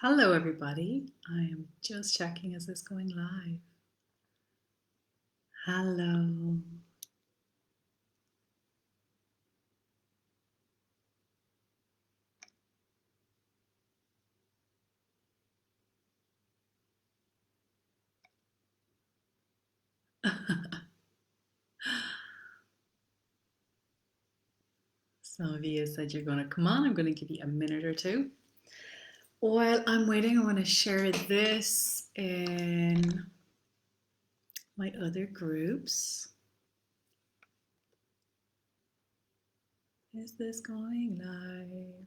Hello, everybody. I am just checking, is this going live? Hello. Some of you said you're going to come on. I'm going to give you a minute or two. While I'm waiting, I want to share this in my other groups. Is this going live?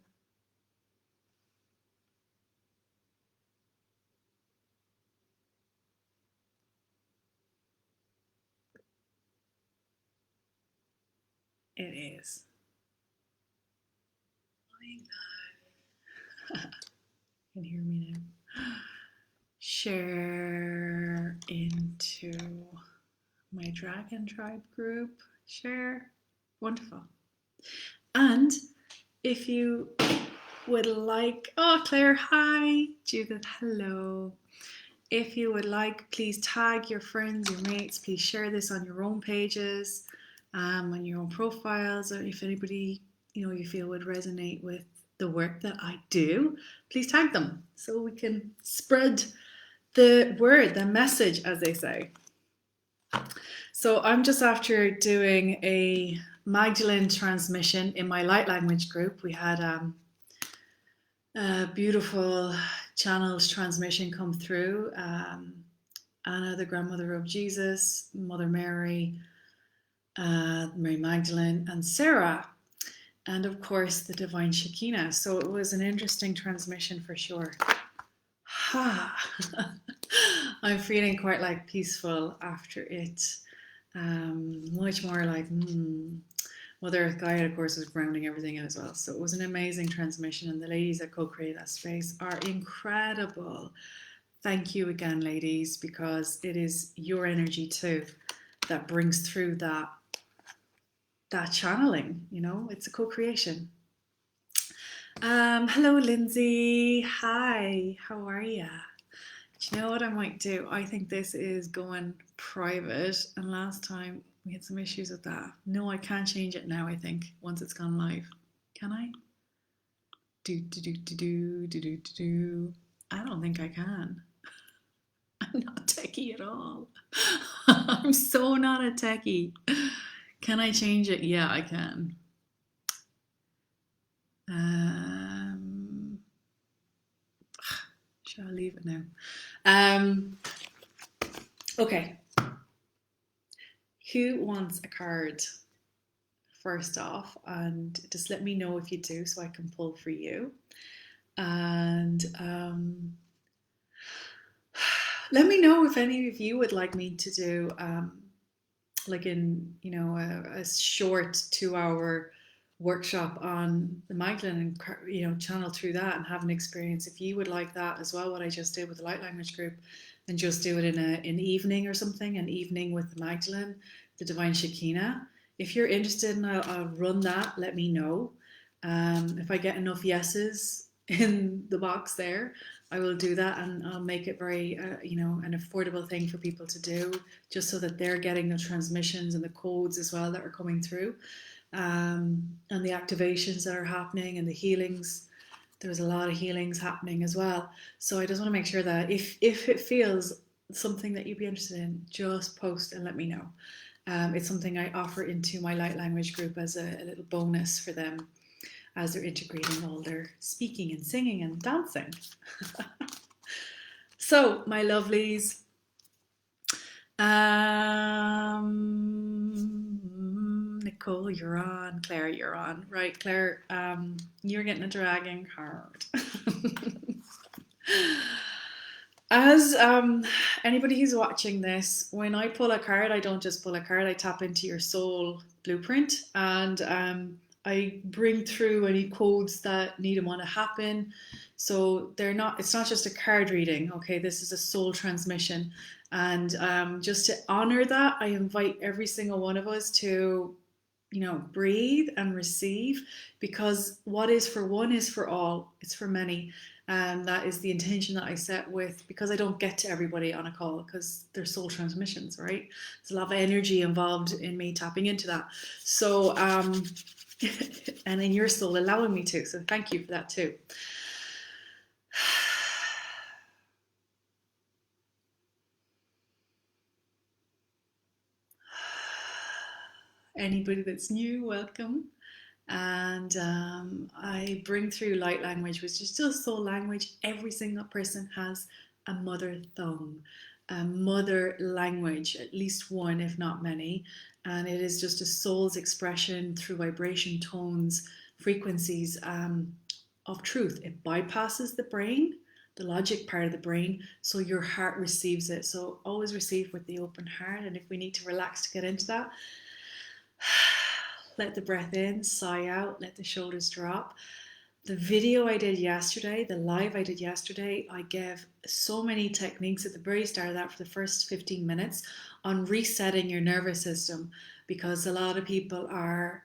It is. Going live. You can hear me now. Share into my Dragon Tribe group. Share. Wonderful. And if you would like, oh, Claire, hi. Judith, hello. If you would like, please tag your friends, your mates. Please share this on your own pages, on your own profiles, or if anybody you feel would resonate with the work that I do, please tag them so we can spread the word, the message, as they say. So I'm just after doing a Magdalene transmission in my light language group. We had a beautiful channels transmission come through. Anna, the grandmother of Jesus, Mother Mary, Mary Magdalene, and Sarah, and of course the divine Shekinah. So it was an interesting transmission for sure. Ha! I'm feeling quite like peaceful after it. Much more like Mother Earth Gaia, of course, was grounding everything as well. So it was an amazing transmission, and the ladies that co-created that space are incredible. Thank you again, ladies, because it is your energy too that brings through that channeling. It's a co-creation. Hello, Lindsay. Hi, how are ya? Do you know what I might do? I think this is going private, and last time we had some issues with that. No, I can't change it now, I think, once it's gone live. Can I? I don't think I can. I'm not techie at all. I'm so not a techie. Can I change it? Yeah, I can. Shall I leave it now? Okay. Who wants a card first off? And just let me know if you do so I can pull for you. And let me know if any of you would like me to do like in a short 2-hour workshop on the Magdalene, and channel through that and have an experience. If you would like that as well, what I just did with the light language group, and just do it in an evening or something, an evening with the Magdalene, the divine Shekinah. If you're interested, and I'll run that, let me know. If I get enough yeses in the box there, I will do that, and I'll make it very, an affordable thing for people to do, just so that they're getting the transmissions and the codes as well that are coming through, and the activations that are happening and the healings. There's a lot of healings happening as well. So I just want to make sure that if it feels something that you'd be interested in, just post and let me know. It's something I offer into my light language group as a little bonus for them as they're integrating all their speaking and singing and dancing. So, my lovelies, Nicole, you're on. Claire, you're on. Right, Claire, you're getting a dragon card. As anybody who's watching this, when I pull a card, I don't just pull a card, I tap into your soul blueprint, and I bring through any codes that need and want to happen. So it's not just a card reading, okay? This is a soul transmission. And just to honor that, I invite every single one of us to, breathe and receive, because what is for one is for all. It's for many. And that is the intention that I set with, because I don't get to everybody on a call because they're soul transmissions, right? There's a lot of energy involved in me tapping into that. So, and in your soul allowing me to. So thank you for that too. Anybody that's new, welcome. And I bring through light language, which is just soul language. Every single person has a mother tongue, a mother language, at least one, if not many. And it is just a soul's expression through vibration, tones, frequencies of truth. It bypasses the brain, the logic part of the brain, so your heart receives it. So always receive with the open heart. And if we need to relax to get into that, let the breath in, sigh out, let the shoulders drop. The video I did yesterday, the live I did yesterday, I gave so many techniques at the very start of that for the first 15 minutes on resetting your nervous system, because a lot of people are,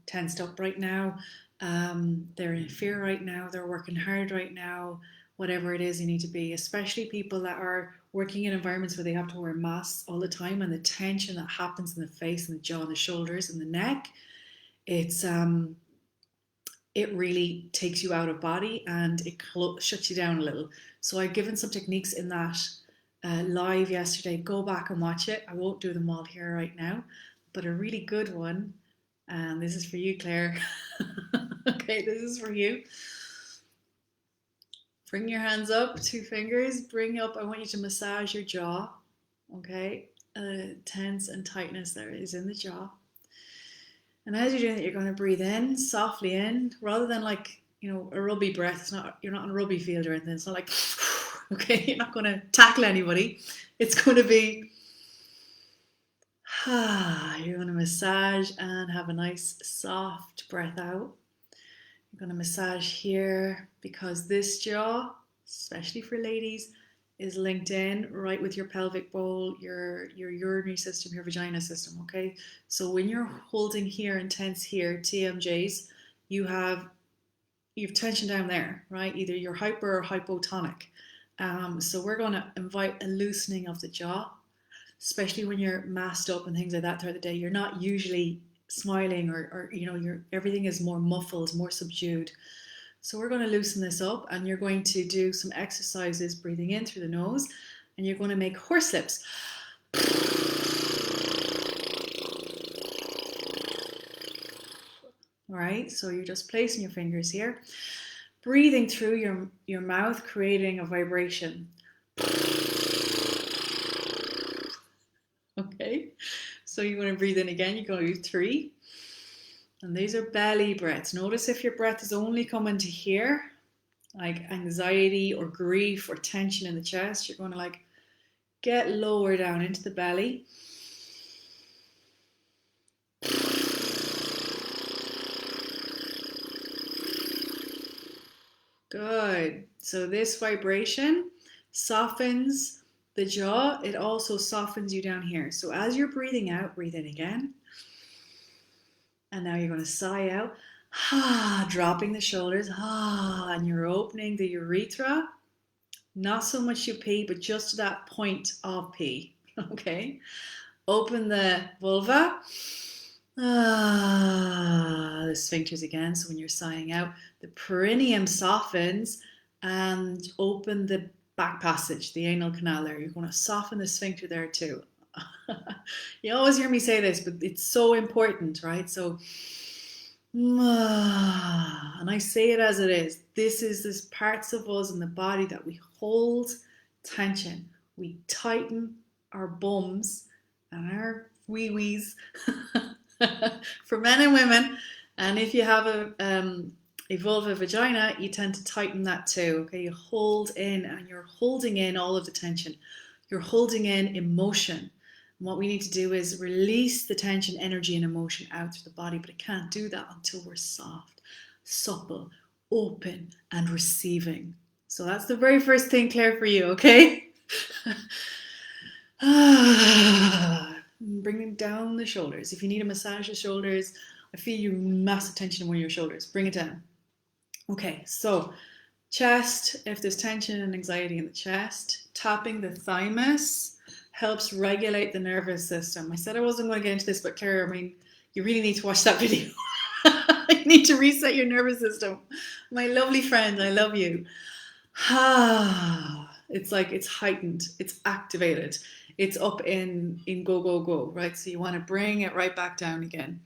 tensed up right now. They're in fear right now. They're working hard right now, whatever it is you need to be, especially people that are working in environments where they have to wear masks all the time, and the tension that happens in the face and the jaw and the shoulders and the neck, it really takes you out of body and it shuts you down a little. So I've given some techniques in that live yesterday. Go back and watch it. I won't do them all here right now, but a really good one, and this is for you, Claire. Okay, this is for you. Bring your hands up, 2 fingers, bring up, I want you to massage your jaw, okay? Tense and tightness there is in the jaw. And as you're doing that, you're going to breathe in, softly in, rather than like, a rugby breath. It's not, you're not on a rugby field or anything. It's not like, okay, you're not going to tackle anybody. It's going to be, you're going to massage and have a nice soft breath out. You're going to massage here because this jaw, especially for ladies, is linked in right with your pelvic bowl, your urinary system, your vagina system, okay? So when you're holding here and tense here, TMJs, you have tension down there, right? Either you're hyper or hypotonic. So we're going to invite a loosening of the jaw, especially when you're masked up and things like that throughout the day. You're not usually smiling or everything is more muffled, more subdued. So we're going to loosen this up, and you're going to do some exercises breathing in through the nose, and you're going to make horse lips. All right, so you're just placing your fingers here, breathing through your mouth, creating a vibration. Okay, so you're going to breathe in again. You're going to do 3. And these are belly breaths. Notice if your breath is only coming to here, like anxiety or grief or tension in the chest, you're going to like get lower down into the belly. Good. So this vibration softens the jaw. It also softens you down here. So as you're breathing out, breathe in again. And now you're going to sigh out, dropping the shoulders, and you're opening the urethra. Not so much you pee, but just to that point of pee, okay? Open the vulva, the sphincters again. So when you're sighing out, the perineum softens, and open the back passage, the anal canal there. You're going to soften the sphincter there too. You always hear me say this, but it's so important, right? So, and I say it as it is. This parts of us in the body that we hold tension. We tighten our bums and our wee-wees for men and women. And if you have a vulva vagina, you tend to tighten that too. Okay, you hold in, and you're holding in all of the tension. You're holding in emotion. And what we need to do is release the tension, energy, and emotion out through the body, but it can't do that until we're soft, supple, open, and receiving. So that's the very first thing, Claire, for you, okay? Bringing down the shoulders. If you need to massage the shoulders, I feel you massive tension in one of your shoulders. Bring it down. Okay, so Chest, if there's tension and anxiety in the chest, tapping the thymus helps regulate the nervous system. I said I wasn't going to get into this, but Claire, I mean, you really need to watch that video. You need to reset your nervous system. My lovely friend, I love you. It's like it's heightened, it's activated, it's up in go, go, go, right? So you want to bring it right back down again,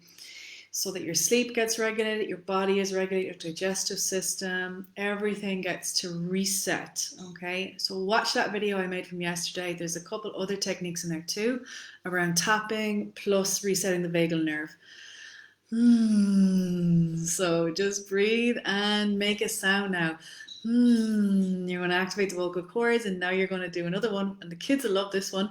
so that your sleep gets regulated, your body is regulated, your digestive system, everything gets to reset, okay? So watch that video I made from yesterday. There's a couple other techniques in there too, around tapping plus resetting the vagal nerve. So just breathe and make a sound now. You want to activate the vocal cords, and now you're going to do another one, and the kids will love this one.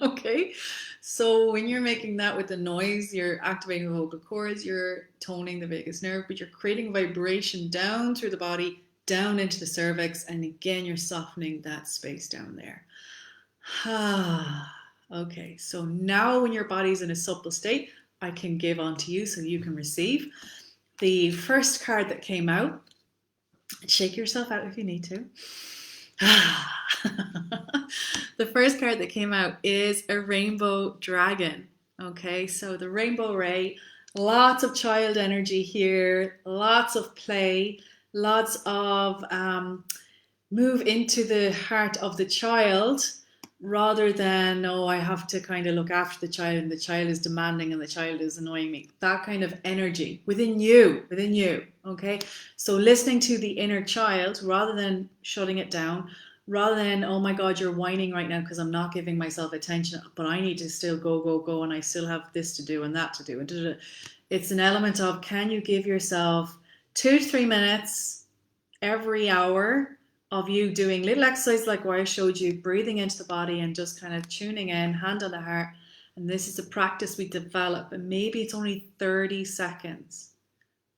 Okay, so when you're making that with the noise, you're activating the vocal cords, you're toning the vagus nerve, but you're creating vibration down through the body, down into the cervix, and again, you're softening that space down there. Okay, so now when your body's in a supple state, I can give on to you so you can receive. The first card that came out, shake yourself out if you need to. The first card that came out is a rainbow dragon. Okay, so the rainbow ray, lots of child energy here, lots of play, lots of move into the heart of the child, rather than, oh, I have to kind of look after the child and the child is demanding and the child is annoying me. That kind of energy within you, okay? So listening to the inner child rather than shutting it down, rather than, oh my God, you're whining right now because I'm not giving myself attention, but I need to still go, and I still have this to do and that to do. And it's an element of, can you give yourself 2 to 3 minutes every hour of you doing little exercises like what I showed you, breathing into the body and just kind of tuning in, hand on the heart. And this is a practice we develop, and maybe it's only 30 seconds.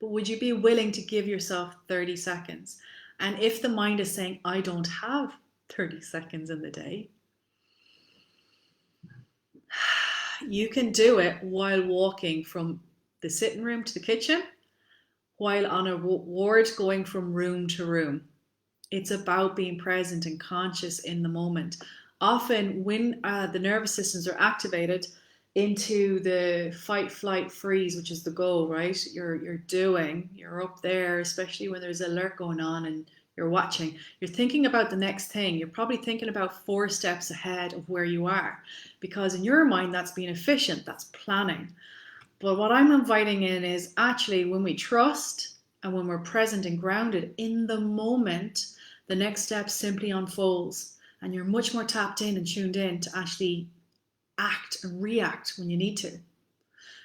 But would you be willing to give yourself 30 seconds? And if the mind is saying, I don't have 30 seconds in the day, you can do it while walking from the sitting room to the kitchen, while on a ward going from room to room. It's about being present and conscious in the moment. Often when the nervous systems are activated into the fight, flight, freeze, which is the goal, right? You're up there, especially when there's alert going on and you're watching. You're thinking about the next thing. You're probably thinking about 4 steps ahead of where you are, because in your mind, that's being efficient, that's planning. But what I'm inviting in is actually when we trust and when we're present and grounded in the moment, the next step simply unfolds, and you're much more tapped in and tuned in to actually act and react when you need to.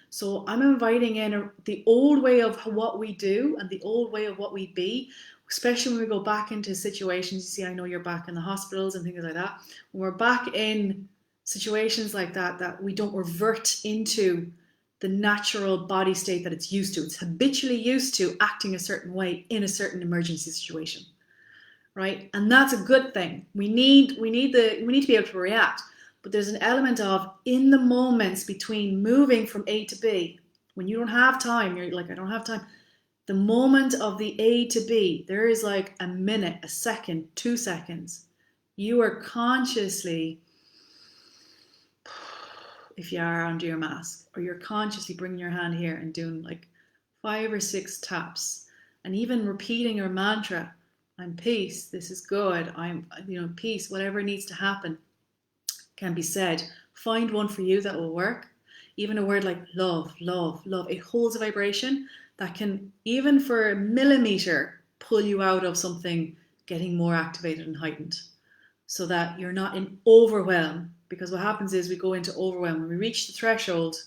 So I'm inviting in the old way of what we do and the old way of what we be, especially when we go back into situations. You see, I know you're back in the hospitals and things like that. When we're back in situations like that, that we don't revert into the natural body state that it's used to. It's habitually used to acting a certain way in a certain emergency situation. Right? And that's a good thing. We need to be able to react. But there's an element of, in the moments between moving from A to B, when you don't have time, you're like, I don't have time. The moment of the A to B, there is like a minute, a second, 2 seconds. You are consciously, if you are under your mask, or you're consciously bringing your hand here and doing like 5 or 6 taps, and even repeating your mantra, I'm peace, this is good, I'm peace, whatever needs to happen can be said. Find one for you that will work. Even a word like love, love, love, it holds a vibration that can, even for a millimeter, pull you out of something getting more activated and heightened, so that you're not in overwhelm. Because what happens is we go into overwhelm. When we reach the threshold,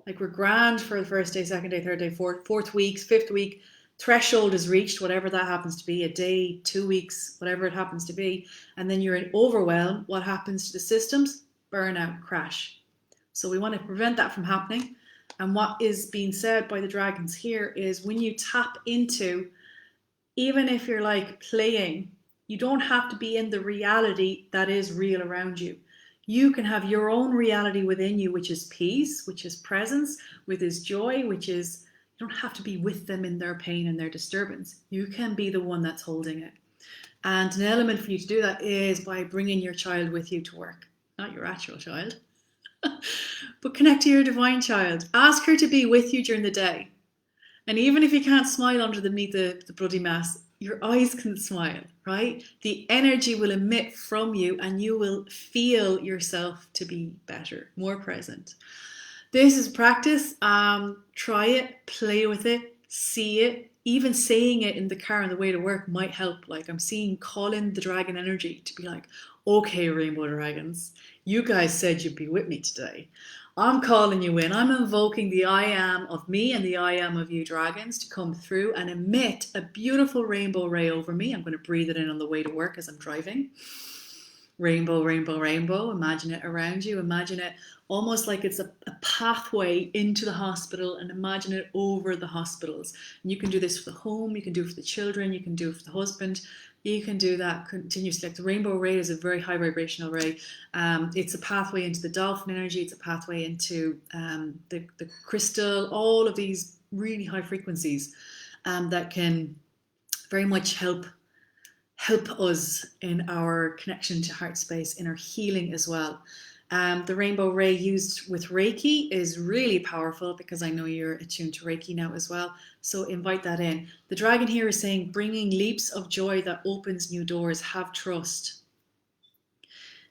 like we're grand for the first day, second day, third day, fourth week, fifth week, threshold is reached, whatever that happens to be, a day, 2 weeks, whatever it happens to be, and then you're in overwhelm. What happens to the systems? Burnout, crash. So we want to prevent that from happening. And what is being said by the dragons here is, when you tap into, even if you're like playing, you don't have to be in the reality that is real around you. You can have your own reality within you, which is peace, which is presence, which is joy, which is, you don't have to be with them in their pain and their disturbance. You can be the one that's holding it. And an element for you to do that is by bringing your child with you to work. Not your actual child, but connect to your divine child. Ask her to be with you during the day. And even if you can't smile underneath the bloody mess, your eyes can smile, right? The energy will emit from you and you will feel yourself to be better, more present. This is practice. Try it, play with it, see it. Even saying it in the car on the way to work might help. Like I'm seeing, call in the dragon energy to be like, okay, rainbow dragons, you guys said you'd be with me today. I'm calling you in. I'm invoking the I am of me and the I am of you dragons to come through and emit a beautiful rainbow ray over me. I'm going to breathe it in on the way to work as I'm driving. Rainbow, rainbow, rainbow. Imagine it around you. Imagine it almost like it's a pathway into the hospital, and imagine it over the hospitals. And you can do this for the home, you can do it for the children, you can do it for the husband. You can do that continuously. Like the rainbow ray is a very high vibrational ray. It's a pathway into the dolphin energy. It's a pathway into the crystal, all of these really high frequencies that can very much help us in our connection to heart space, in our healing as well. The rainbow ray used with Reiki is really powerful because I know you're attuned to Reiki now as well. So invite that in. The dragon here is saying, bringing leaps of joy that opens new doors. Have trust.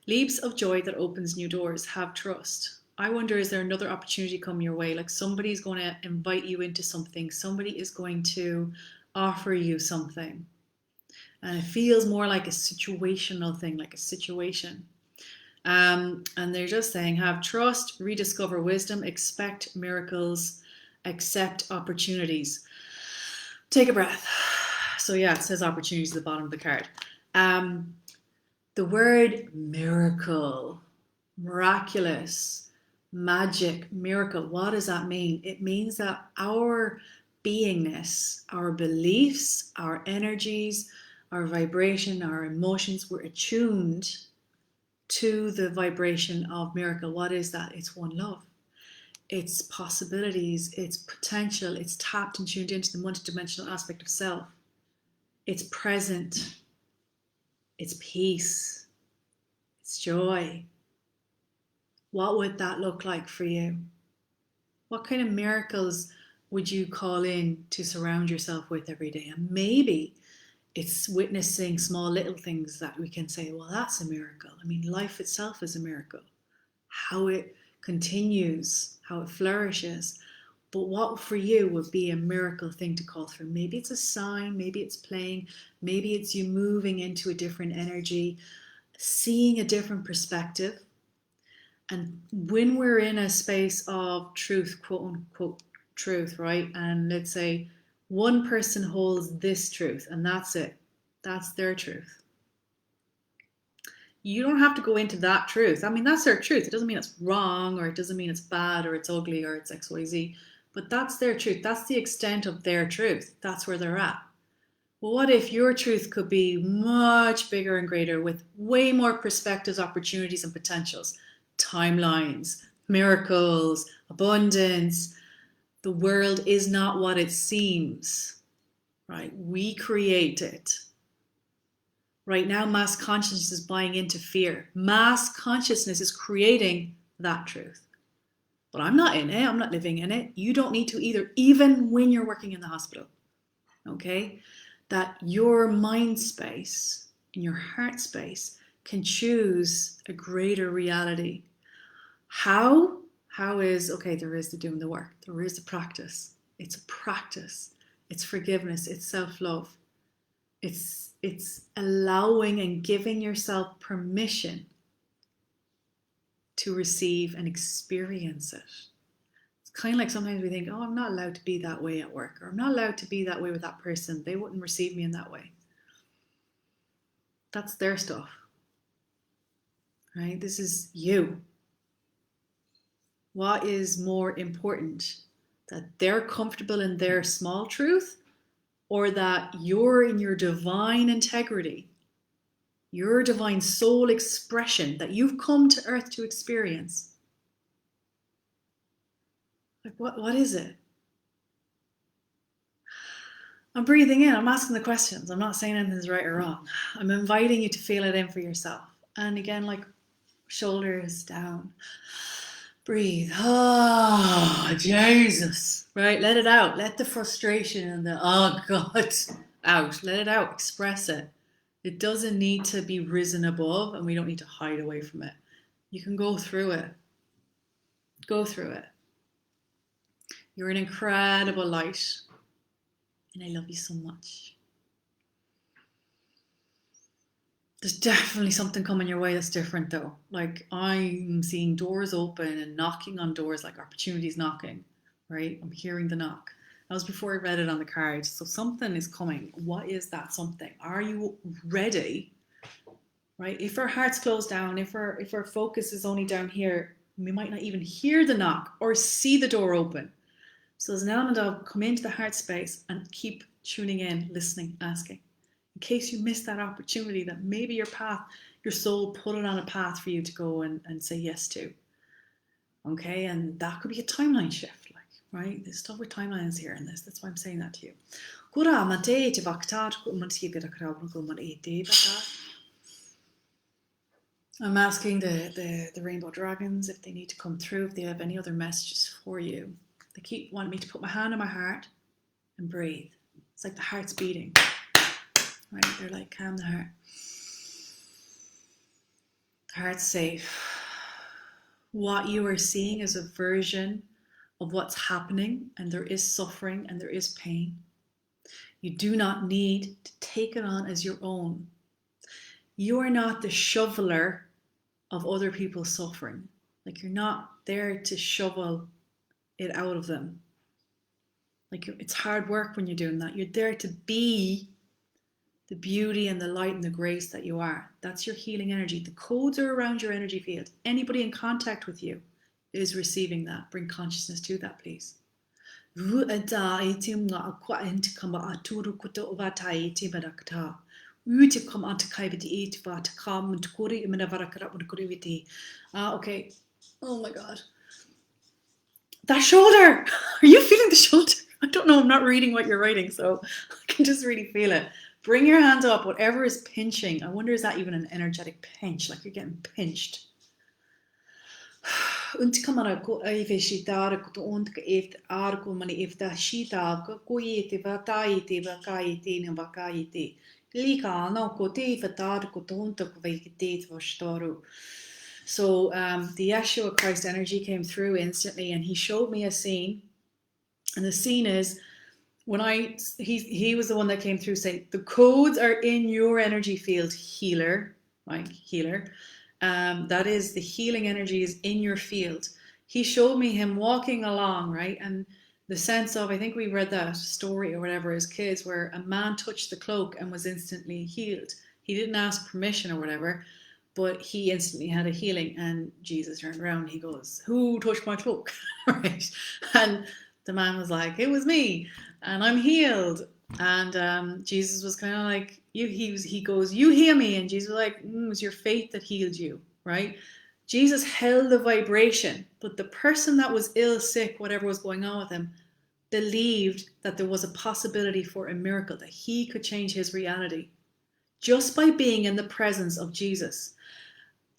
Leaps of joy that opens new doors. Have trust. I wonder, is there another opportunity come your way? Like somebody's going to invite you into something. Somebody is going to offer you something. And it feels more like a situational thing, like a situation. And they're just saying, have trust, rediscover wisdom, expect miracles, accept opportunities. Take a breath. So yeah, it says opportunities at the bottom of the card. The word miracle, miraculous, magic, miracle, what does that mean? It means that our beingness, our beliefs, our energies, our vibration, our emotions, we're attuned to the vibration of miracle. What is that? It's one love. It's possibilities, it's potential, it's tapped and tuned into the multidimensional aspect of self. It's present, it's peace, it's joy. What would that look like for you? What kind of miracles would you call in to surround yourself with every day? And maybe it's witnessing small little things that we can say, well, that's a miracle. I mean, life itself is a miracle. How it continues, how it flourishes. But what for you would be a miracle thing to call through? Maybe it's a sign, maybe it's playing, maybe it's you moving into a different energy, seeing a different perspective. And when we're in a space of truth, quote unquote truth, right? And let's say one person holds this truth and that's it. That's their truth. You don't have to go into that truth. I mean, that's their truth. It doesn't mean it's wrong, or it doesn't mean it's bad, or it's ugly, or it's XYZ. But that's their truth. That's the extent of their truth. That's where they're at. Well, what if your truth could be much bigger and greater with way more perspectives, opportunities, and potentials? Timelines, miracles, abundance. The world is not what it seems, right? We create it. Right now, mass consciousness is buying into fear. Mass consciousness is creating that truth. But I'm not in it. I'm not living in it. You don't need to either, even when you're working in the hospital. Okay? That your mind space and your heart space can choose a greater reality. How? How is, okay, there is the doing the work. There is the practice. It's a practice. It's forgiveness. It's self-love. It's allowing and giving yourself permission to receive and experience it. It's kind of like sometimes we think, oh, I'm not allowed to be that way at work, or I'm not allowed to be that way with that person. They wouldn't receive me in that way. That's their stuff, right? This is you. What is more important? That they're comfortable in their small truth, or that you're in your divine integrity your divine soul expression that you've come to earth to experience. Like, what is it? I'm breathing in, I'm asking the questions. I'm not saying anything's right or wrong. I'm inviting you to feel it in for yourself. And again, like shoulders down. Breathe. Oh, Jesus. Right? Let it out. Let the frustration and the, oh God, out. Let it out. Express it. It doesn't need to be risen above, and we don't need to hide away from it. You can go through it. Go through it. You're an incredible light. And I love you so much. There's definitely something coming your way that's different though. Like I'm seeing doors open and knocking on doors, like opportunities knocking, right? I'm hearing the knock. That was before I read it on the card. So something is coming. What is that something? Are you ready? Right? If our heart's closed down, if our focus is only down here, we might not even hear the knock or see the door open. So there's an element of come into the heart space and keep tuning in, listening, asking. In case you miss that opportunity that maybe your path, your soul put it on a path for you to go and say yes to. Okay, and that could be a timeline shift, like, right? There's stuff with timelines here in this. That's why I'm saying that to you. I'm asking the rainbow dragons if they need to come through, if they have any other messages for you. They keep wanting me to put my hand on my heart and breathe. It's like the heart's beating. Right? They're like, calm the heart. The heart's safe. What you are seeing is a version of what's happening, and there is suffering and there is pain. You do not need to take it on as your own. You are not the shoveler of other people's suffering. Like you're not there to shovel it out of them. Like it's hard work when you're doing that. You're there to be the beauty and the light and the grace that you are. That's your healing energy. The codes are around your energy field. Anybody in contact with you is receiving that. Bring consciousness to that, please. Okay. Oh my God. That shoulder. Are you feeling the shoulder? I don't know. I'm not reading what you're writing, so I can just really feel it. Bring your hands up, whatever is pinching. I wonder, is that even an energetic pinch? Like you're getting pinched. So the Yeshua Christ energy came through instantly, and he showed me a scene. And the scene is when he was the one that came through saying the codes are in your energy field, healer, right? Healer. That is the healing energy is in your field. He showed me him walking along, right? And the sense of, I think we read that story or whatever as kids, where a man touched the cloak and was instantly healed. He didn't ask permission or whatever, but he instantly had a healing. And Jesus turned around, he goes, "Who touched my cloak?" Right? And the man was like, "It was me, and I'm healed." And Jesus was kind of like, he goes, "You heal me," and Jesus was like, "It was your faith that healed you," right? Jesus held the vibration, but the person that was ill, sick, whatever was going on with him, believed that there was a possibility for a miracle, that he could change his reality just by being in the presence of Jesus.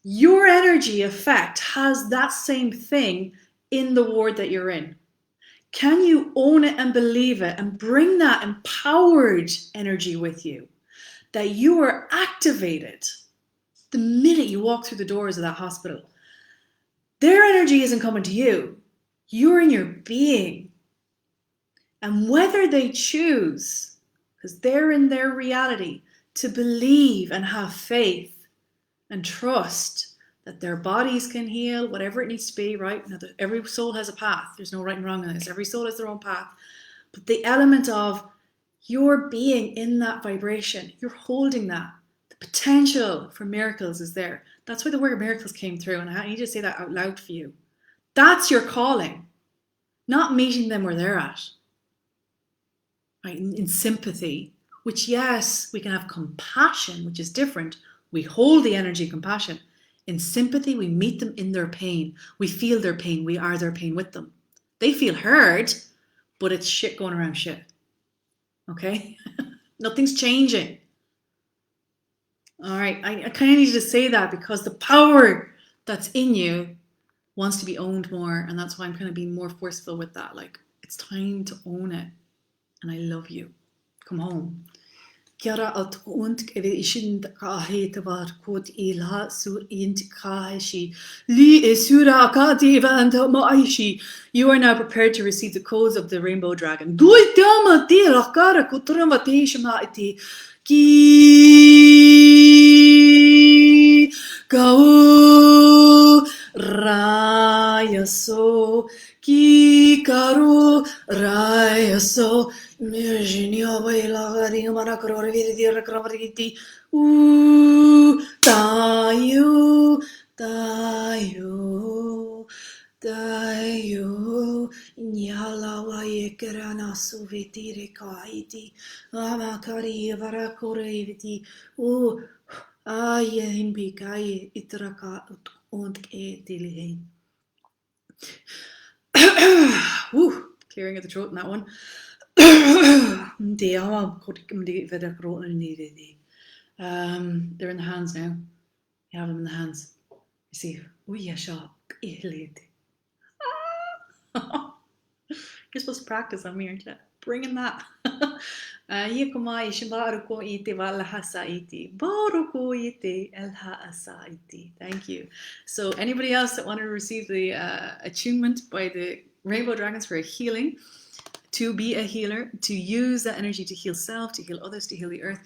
Your energy effect has that same thing in the ward that you're in. Can you own it and believe it and bring that empowered energy with you? That you are activated the minute you walk through the doors of that hospital. Their energy isn't coming to you. You're in your being. And whether they choose, because they're in their reality, to believe and have faith and trust that their bodies can heal, whatever it needs to be, right? Now, every soul has a path. There's no right and wrong in this. Every soul has their own path. But the element of your being in that vibration, you're holding that. The potential for miracles is there. That's why the word miracles came through, and I need to say that out loud for you. That's your calling, not meeting them where they're at, right? In sympathy, which, yes, we can have compassion, which is different. We hold the energy of compassion. In sympathy, we meet them in their pain. We feel their pain. We are their pain with them. They feel heard, but it's shit going around shit. Okay? Nothing's changing. All right, I kind of need to say that because the power that's in you wants to be owned more, and that's why I'm kind of being more forceful with that. Like, it's time to own it, and I love you. Come home. Kiara at und ishin kahe tavar kot ilha sur int kaheshi li isura akativa and maishi. You are now prepared to receive the codes of the rainbow dragon. Dui dama ti rakara kutrama te shama iti ki gao raya so ki karo raya so. Virginia baila gari mara karore viri dira kravariti tayo tayo tayo nyala wa yekerana suvitire kaiti ama kari vara kore viti aye himbi kai itraka und etili. Clearing of the throat in that one. They're in the hands now. You have them in the hands. Receive. You're supposed to practice on me, aren't you? Bringing that. Thank you. So anybody else that wanted to receive the attunement by the Rainbow Dragons for a healing, to be a healer, to use that energy to heal self, to heal others, to heal the earth,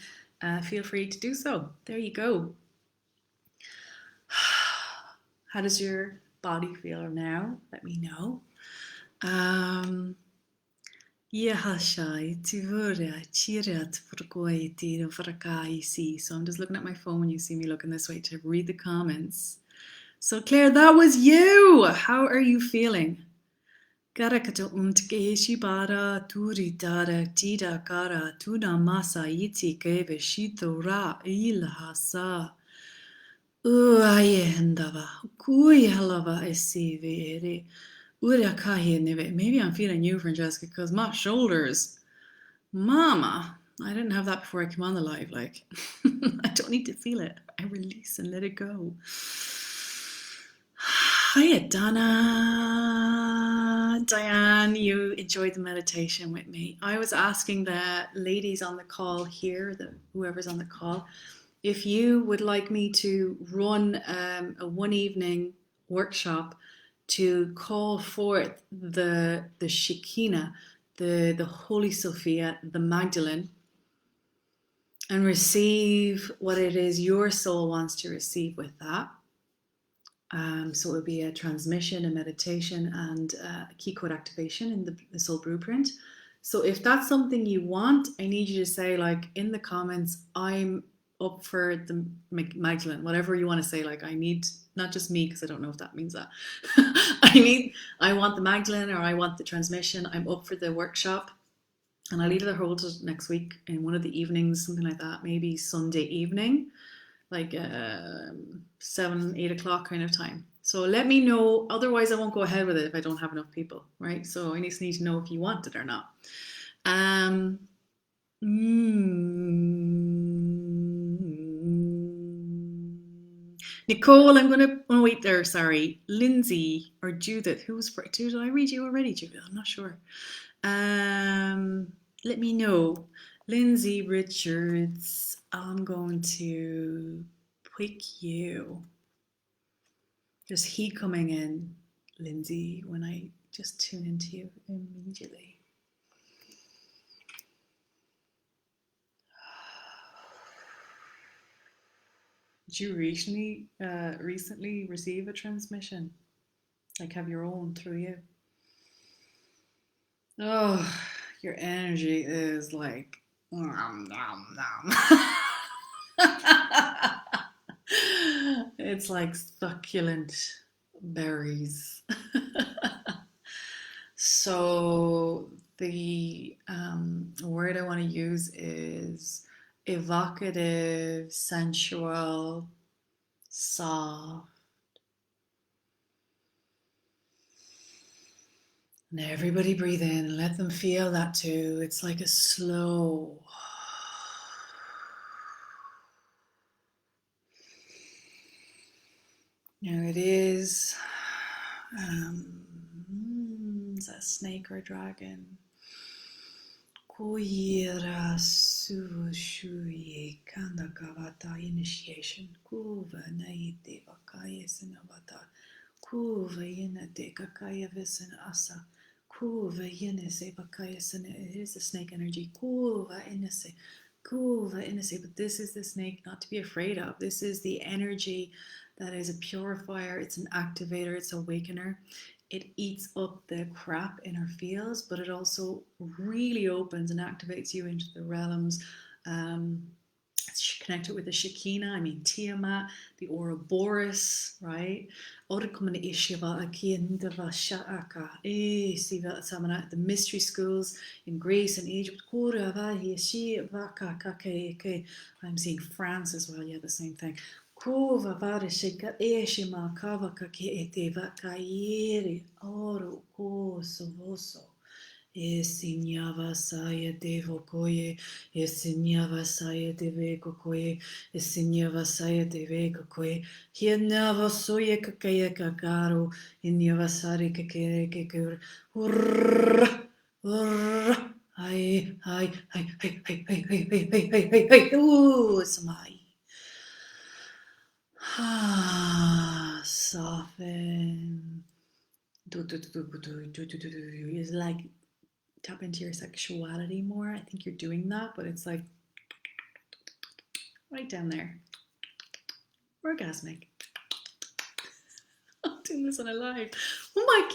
feel free to do so. There you go. How does your body feel now? Let me know. So I'm just looking at my phone when you see me looking this way to read the comments. So Claire, that was you. How are you feeling? Garakata bara turi dara tida kara tuna masa iti keve shito ra ilhasa. Hendava kuihalava esivere urakahi neve. Maybe I'm feeling you, Francesca, because my shoulders, mama, I didn't have that before I came on the live. Like, I don't need to feel it. I release and let it go. Hiya, Donna. Diane, you enjoyed the meditation with me. I was asking the ladies on the call here, whoever's on the call, if you would like me to run a one evening workshop to call forth the Shekinah, the Holy Sophia, the Magdalene, and receive what it is your soul wants to receive with that. So it would be a transmission, a meditation, and a key code activation in the soul blueprint. So if that's something you want, I need you to say, like, in the comments, I'm up for the Magdalene, whatever you want to say. Like, I need, not just me, because I don't know if that means that. I want the Magdalene, or I want the transmission. I'm up for the workshop. And I'll either hold it next week in one of the evenings, something like that, maybe Sunday evening, like 7, 8 o'clock kind of time. So let me know. Otherwise, I won't go ahead with it if I don't have enough people, right? So I just need to know if you want it or not. Nicole, I'm gonna wait there. Sorry, Lindsay or Judith. Who's for? Did I read you already, Judith? I'm not sure. Let me know. Lindsay Richards, I'm going to pick you. There's heat coming in, Lindsay, when I just tune into you immediately. Did you recently receive a transmission? Like, have your own through you? Oh, your energy is like nom, nom, nom. It's like succulent berries. So the word I want to use is evocative, sensual, soft. And everybody breathe in and let them feel that too. It's like a slow. Now it is a snake or a dragon. Koira sushuye kanda kavata initiation. Kuva naite vakaya sinavata. Kuva yinate kakaya visana asa. Kuva yinase vakaya sana. It is the snake energy. Kuva inase. Kuva inase. But this is the snake not to be afraid of. This is the energy that is a purifier. It's an activator. It's an awakener. It eats up the crap in our fields, but it also really opens and activates you into the realms. It's connected with the Shekinah, I mean Tiamat, the Ouroboros, right? The mystery schools in Greece and Egypt. I'm seeing France as well, yeah, the same thing. Kuva varishika eshima kava kakete vakairi oro koso voso. Esinyava saya devo koye, esinyava saya deve koye, esinyava saya deve koye, hienava soye kakaya kakaro, inyava sari kakere kakur, urrrr, urrrr, hi, hi, hi, hi, hi, hi, hi, hi, hi, hi, hi, hi, ooh, samai. Soften. It's like tap into your sexuality more. I think you're doing that, but it's like right down there. Orgasmic. I'm doing this on a live. Oh my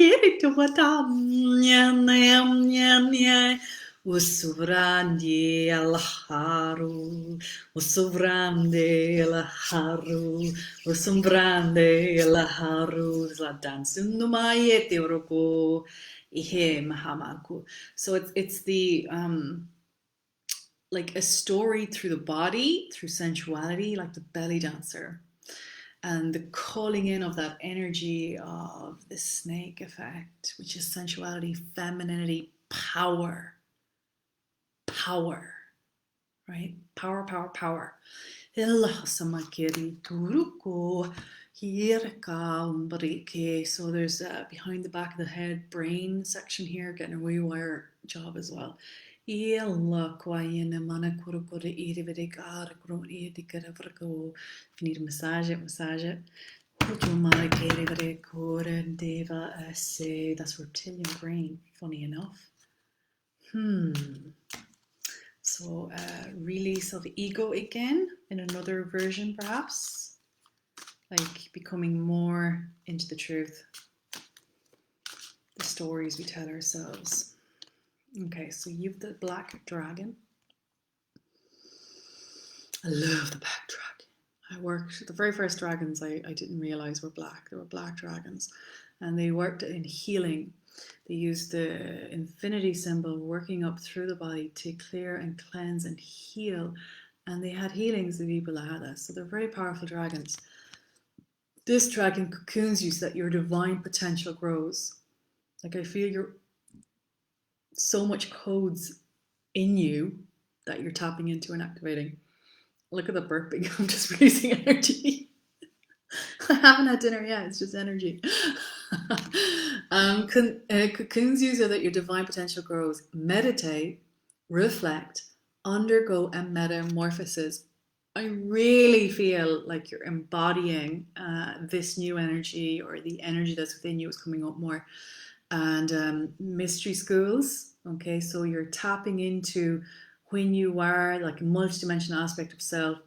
god, Usuvrandi alaharu, usuvrande alaharu, usumbrande alaharu. It's like dancing no maete oroko ihe mahamaku. So it's the like a story through the body, through sensuality, like the belly dancer. And the calling in of that energy of the snake effect, which is sensuality, femininity, power, right? Power. So there's behind the back of the head, brain section here, getting a rewire job as well. If you need to massage it. That's reptilian brain, funny enough. So release of ego again in another version perhaps, like becoming more into the truth, the stories we tell ourselves. Okay, so you've the black dragon. I love the black dragon. The very first dragons I didn't realize were black. They were black dragons, and they worked in healing. They used the infinity symbol working up through the body to clear and cleanse and heal. And they had healings of people that had that. So they're very powerful dragons. This dragon cocoons you so that your divine potential grows. Like I feel you're so much codes in you that you're tapping into and activating. Look at the burping. I'm just releasing energy. I haven't had dinner yet. It's just energy. Cocoons you so that your divine potential grows. Meditate, reflect, undergo a metamorphosis. I really feel like you're embodying this new energy, or the energy that's within you is coming up more. And mystery schools. Okay, so you're tapping into when you are like a multidimensional aspect of self.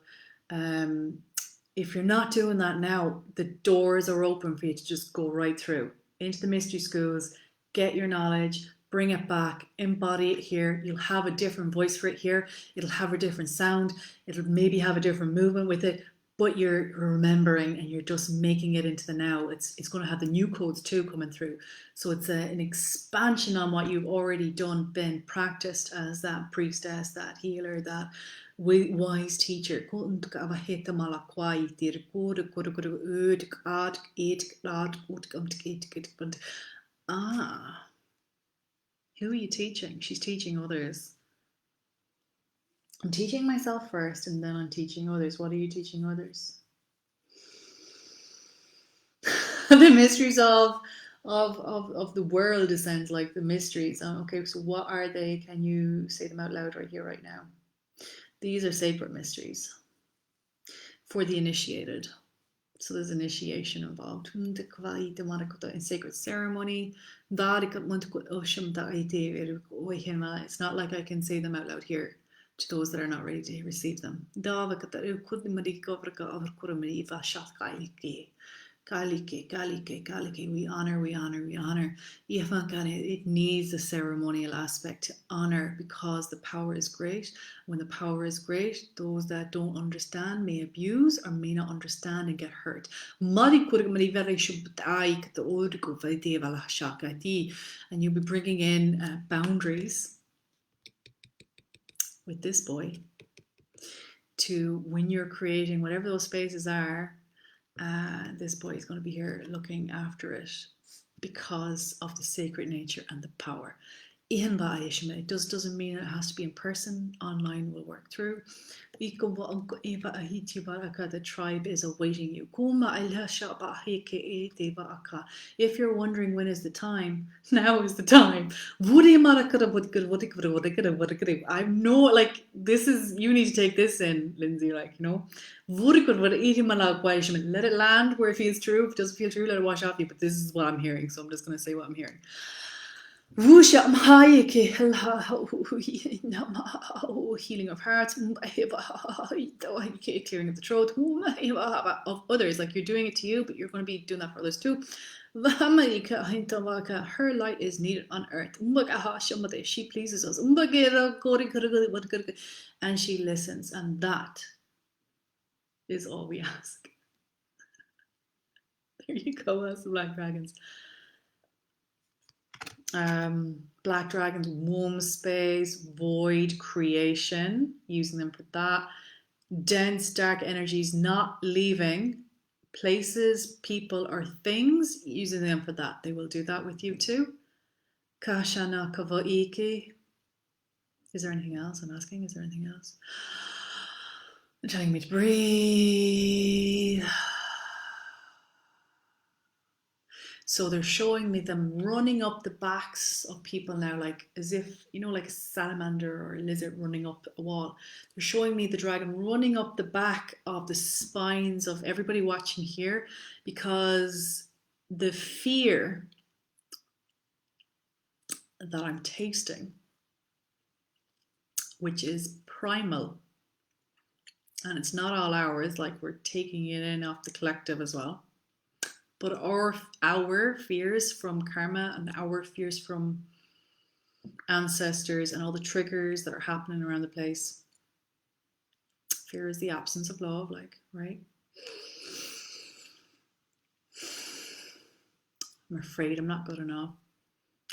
If you're not doing that now, the doors are open for you to just go right through into the mystery schools, get your knowledge, bring it back, embody it here. You'll have a different voice for it here. It'll have a different sound. It'll maybe have a different movement with it, but you're remembering and you're just making it into the now. It's going to have the new codes too coming through. So it's an expansion on what you've already done, been practiced as that priestess, that healer, that wise teacher. Ah, who are you teaching? She's teaching others. I'm teaching myself first, and then I'm teaching others. What are you teaching others? The mysteries of the world, it sounds like the mysteries. Okay, so what are they? Can you say them out loud right here, right now? These are sacred mysteries for the initiated. So there's initiation involved. In sacred ceremony. It's not like I can say them out loud here to those that are not ready to receive them. Kalike, we honor, we honor, we honor. It needs a ceremonial aspect to honor because the power is great. When the power is great, those that don't understand may abuse or may not understand and get hurt. And you'll be bringing in boundaries with this boy to when you're creating whatever those spaces are. This boy is going to be here looking after it because of the sacred nature and the power. It doesn't mean it has to be in person. Online will work through. The tribe is awaiting you. If you're wondering when is the time, now is the time. I know, like, this is, you need to take this in, Lindsay, like, you know. Let it land where it feels true. If it doesn't feel true, let it wash off you. But this is what I'm hearing, so I'm just going to say what I'm hearing. Healing of hearts, clearing of the throat, of others, like you're doing it to you, but you're going to be doing that for others too. Her light is needed on earth. She pleases us. And she listens, and that is all we ask. There you go, as the black dragons. Black dragons, womb space, void creation, using them for that. Dense, dark energies not leaving places, people, or things, using them for that. They will do that with you too. Kashana kavaiki. Is there anything else? I'm asking, is there anything else? They're telling me to breathe. So they're showing me them running up the backs of people now, like as if, you know, like a salamander or a lizard running up a wall. They're showing me the dragon running up the back of the spines of everybody watching here, because the fear that I'm tasting, which is primal, and it's not all ours, like we're taking it in off the collective as well. But our fears from karma and our fears from ancestors and all the triggers that are happening around the place. Fear is the absence of love, like, right? I'm afraid I'm not good enough.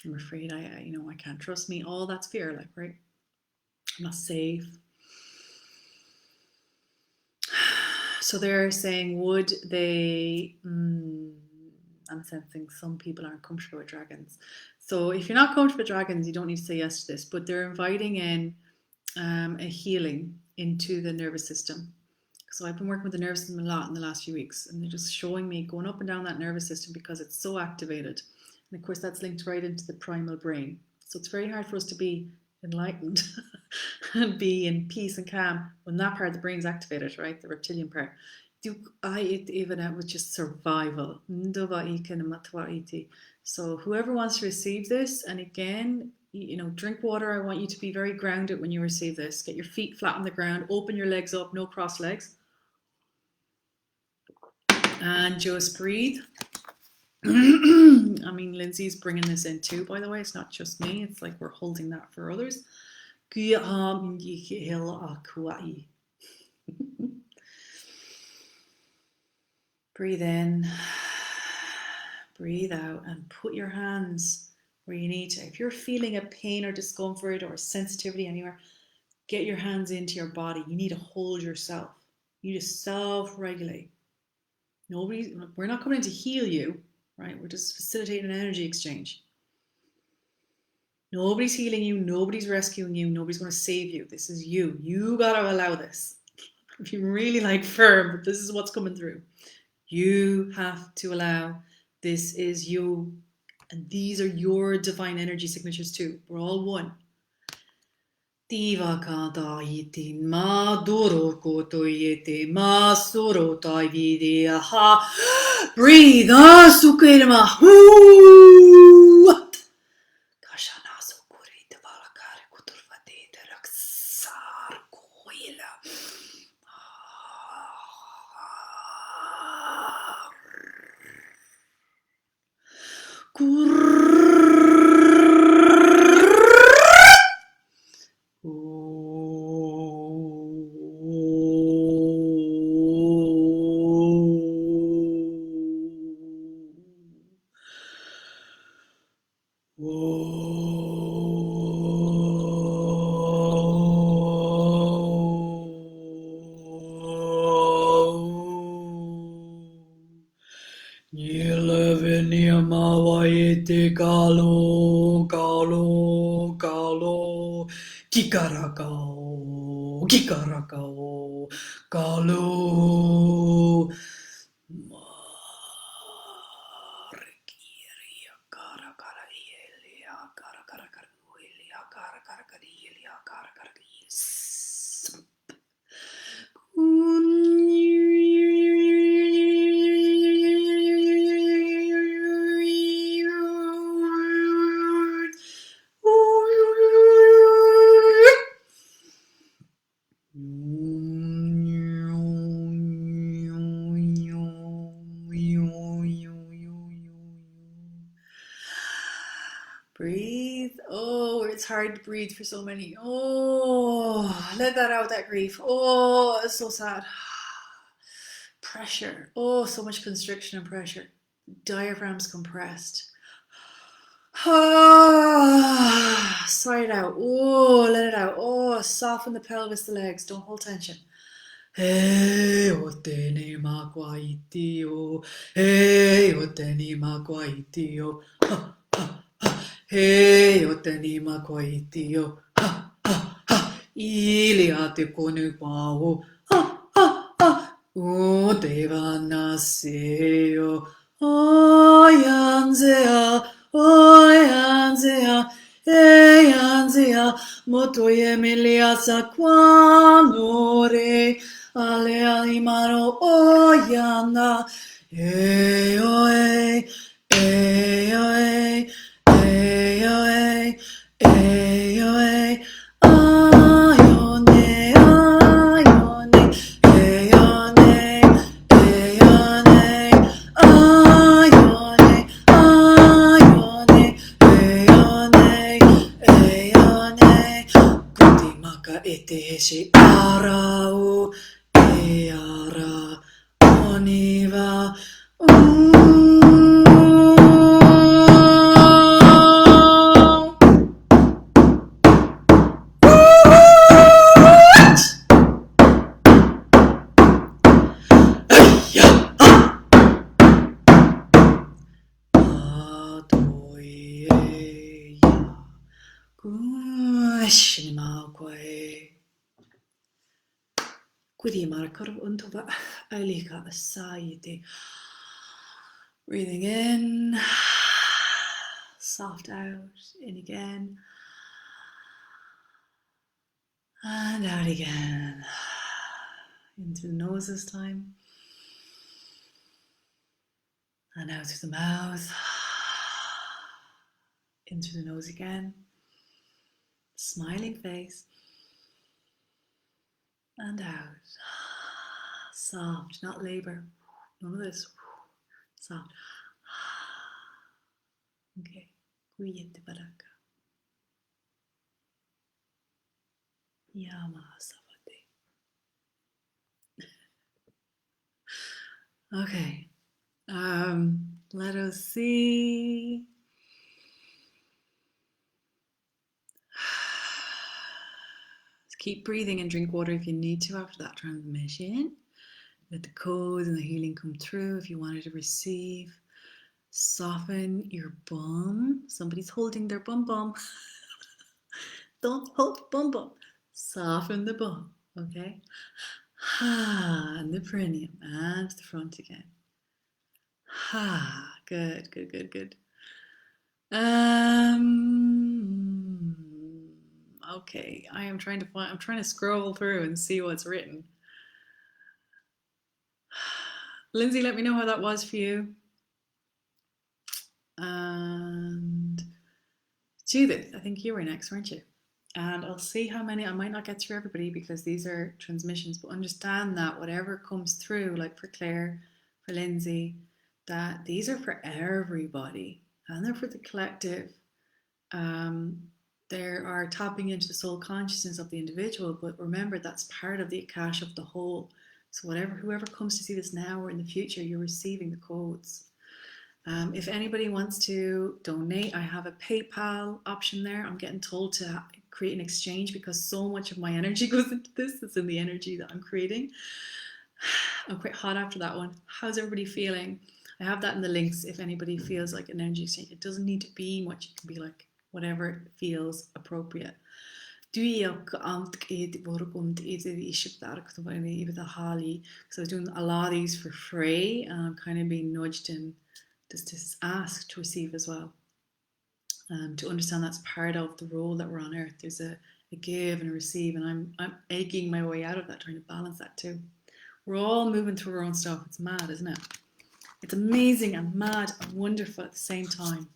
I'm afraid I can't trust me. All that's fear, like, right? I'm not safe. So they're saying, would they... I'm sensing some people aren't comfortable with dragons. So if you're not comfortable with dragons, you don't need to say yes to this. But they're inviting in a healing into the nervous system. So I've been working with the nervous system a lot in the last few weeks, and they're just showing me going up and down that nervous system because it's so activated. And of course, that's linked right into the primal brain. So it's very hard for us to be enlightened and be in peace and calm when that part of the brain's activated, right? The reptilian part. Even with just survival. So whoever wants to receive this, and again, drink water. I want you to be very grounded when you receive this. Get your feet flat on the ground, open your legs up, no cross legs. And just breathe. I mean, Lindsay's bringing this in too, by the way. It's not just me. It's like we're holding that for others. Breathe in, breathe out, and put your hands where you need to. If you're feeling a pain or discomfort or sensitivity anywhere, get your hands into your body. You need to hold yourself. You need to self-regulate. We're not coming to heal you, right? We're just facilitating an energy exchange. Nobody's healing you. Nobody's rescuing you. Nobody's going to save you. This is you. You got to allow this. If you really like firm, but this is what's coming through. You have to allow. This is you. And these are your divine energy signatures too. We're all one. Divaka iti maduro koto yete masuro tai vidya. Breathe. Sukirma. Kashana sukuri devalakare kuturvate raksar koila. Kalo, kalo, kalo, kikarakao, kikarakao, kalo. Marikiria, kara kara yelia, kara kara kara yelia, kara kara kara yelia, kara kara kara Breathe. Oh, it's hard to breathe for so many. Oh, let that out, that grief. Oh, it's so sad. Pressure. Oh, so much constriction and pressure. Diaphragm's compressed. Sigh it out. Oh, let it out. Oh, soften the pelvis, the legs. Don't hold tension. Hey, oteni makwa itio. Hey, oteni makwa itio. Ha, ha, ha. Hey, oteni makwa itio. Ha, ha, ha. Iliate konu pao. Ha, ha, ha. O devanaseo. Oyanzea. Oyanzea. Eyanzea. Motoye miliasa quanore. Ale alimaro oyana. Eoe. Eoe. Eoe. Eoe. Ayone. Ayone. Eone. Eone. Ayone. Ayone. Eone. Eone. Kutimaka eteshi arao. Eara. Oniva. Breathing in, soft out, in again, and out again. In through the nose this time, and out through the mouth. In through the nose again, smiling face, and out. Soft, not labor, none of this. Soft. Okay. Kuyete baraka. Yama savate. Okay. Let us see. Keep breathing and drink water if you need to after that transmission. Let the codes and the healing come through. If you wanted to receive, soften your bum. Somebody's holding their bum bum. Don't hold bum bum. Soften the bum, okay? And the perineum and the front again. Good, good, good, good. Okay, I'm trying to scroll through and see what's written. Lindsay, let me know how that was for you. And Judith, I think you were next, weren't you? And I'll see how many. I might not get through everybody because these are transmissions, but understand that whatever comes through, like for Claire, for Lindsay, that these are for everybody and they're for the collective. They are tapping into the soul consciousness of the individual, but remember that's part of the Akash of the whole. So whoever comes to see this now or in the future, you're receiving the codes. If anybody wants to donate, I have a PayPal option there. I'm getting told to create an exchange because so much of my energy goes into this. It's in the energy that I'm creating. I'm quite hot after that one. How's everybody feeling? I have that in the links if anybody feels like an energy exchange. It doesn't need to be much. It can be like whatever feels appropriate. So I was doing a lot of these for free and I'm kind of being nudged in just ask to receive as well. To understand that's part of the role that we're on earth. There's a give and a receive, and I'm egging my way out of that, trying to balance that too. We're all moving through our own stuff. It's mad, isn't it? It's amazing and mad and wonderful at the same time.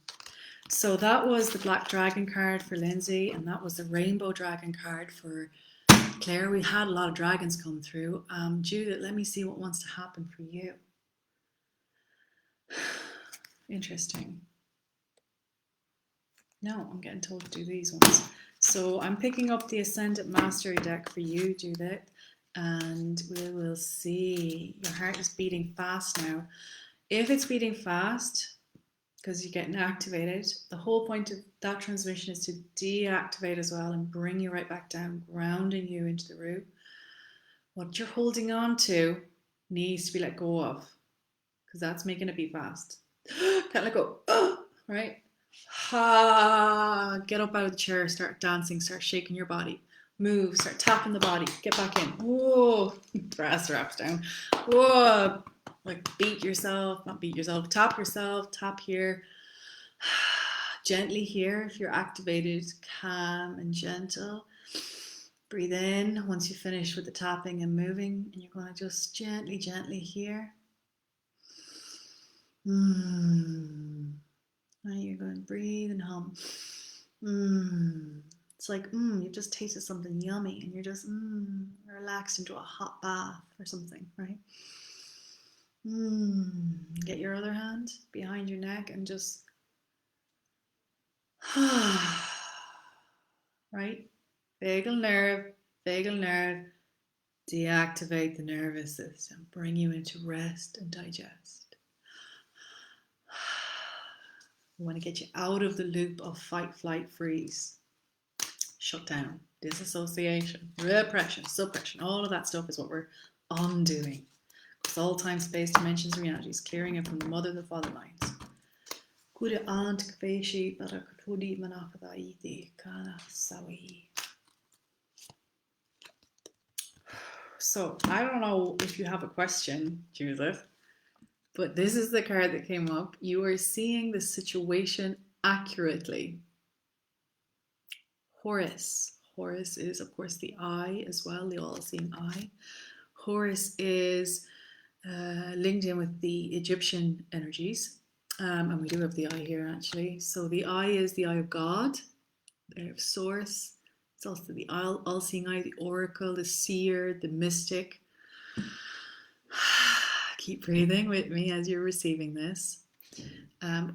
So that was the Black Dragon card for Lindsay, and that was the Rainbow Dragon card for Claire. We had a lot of dragons come through. Judith, let me see what wants to happen for you. Interesting. No, I'm getting told to do these ones. So I'm picking up the Ascendant Mastery deck for you, Judith, and we will see. Your heart is beating fast now. If it's beating fast, because you're getting activated, the whole point of that transmission is to deactivate as well and bring you right back down, grounding you into the root. What you're holding on to needs to be let go of, because that's making it beat fast. Can't let go. Right? Get up out of the chair, start dancing, start shaking your body, move, start tapping the body, get back in. Whoa, brass wraps down. Whoa, like beat yourself, not beat yourself, tap here. Gently here if you're activated, calm and gentle. Breathe in once you finish with the tapping and moving, and you're going to just gently here. Now you're going to breathe and hum. It's like you've just tasted something yummy and you're just relaxed into a hot bath or something, right? Get your other hand behind your neck and just right? Vagal nerve, deactivate the nervous system, bring you into rest and digest. We want to get you out of the loop of fight, flight, freeze, shut down, disassociation, repression, suppression. All of that stuff is what we're undoing. It's all time, space, dimensions, realities, clearing it from the mother, the father lines. So I don't know if you have a question, Judith, but this is the card that came up. You are seeing the situation accurately. Horus is, of course, the eye as well, the all-seeing eye. Horus is linked in with the Egyptian energies, and we do have the eye here actually. So the eye is the eye of God, the eye of Source. It's also the all-seeing eye, the oracle, the seer, the mystic. Keep breathing with me as you're receiving this.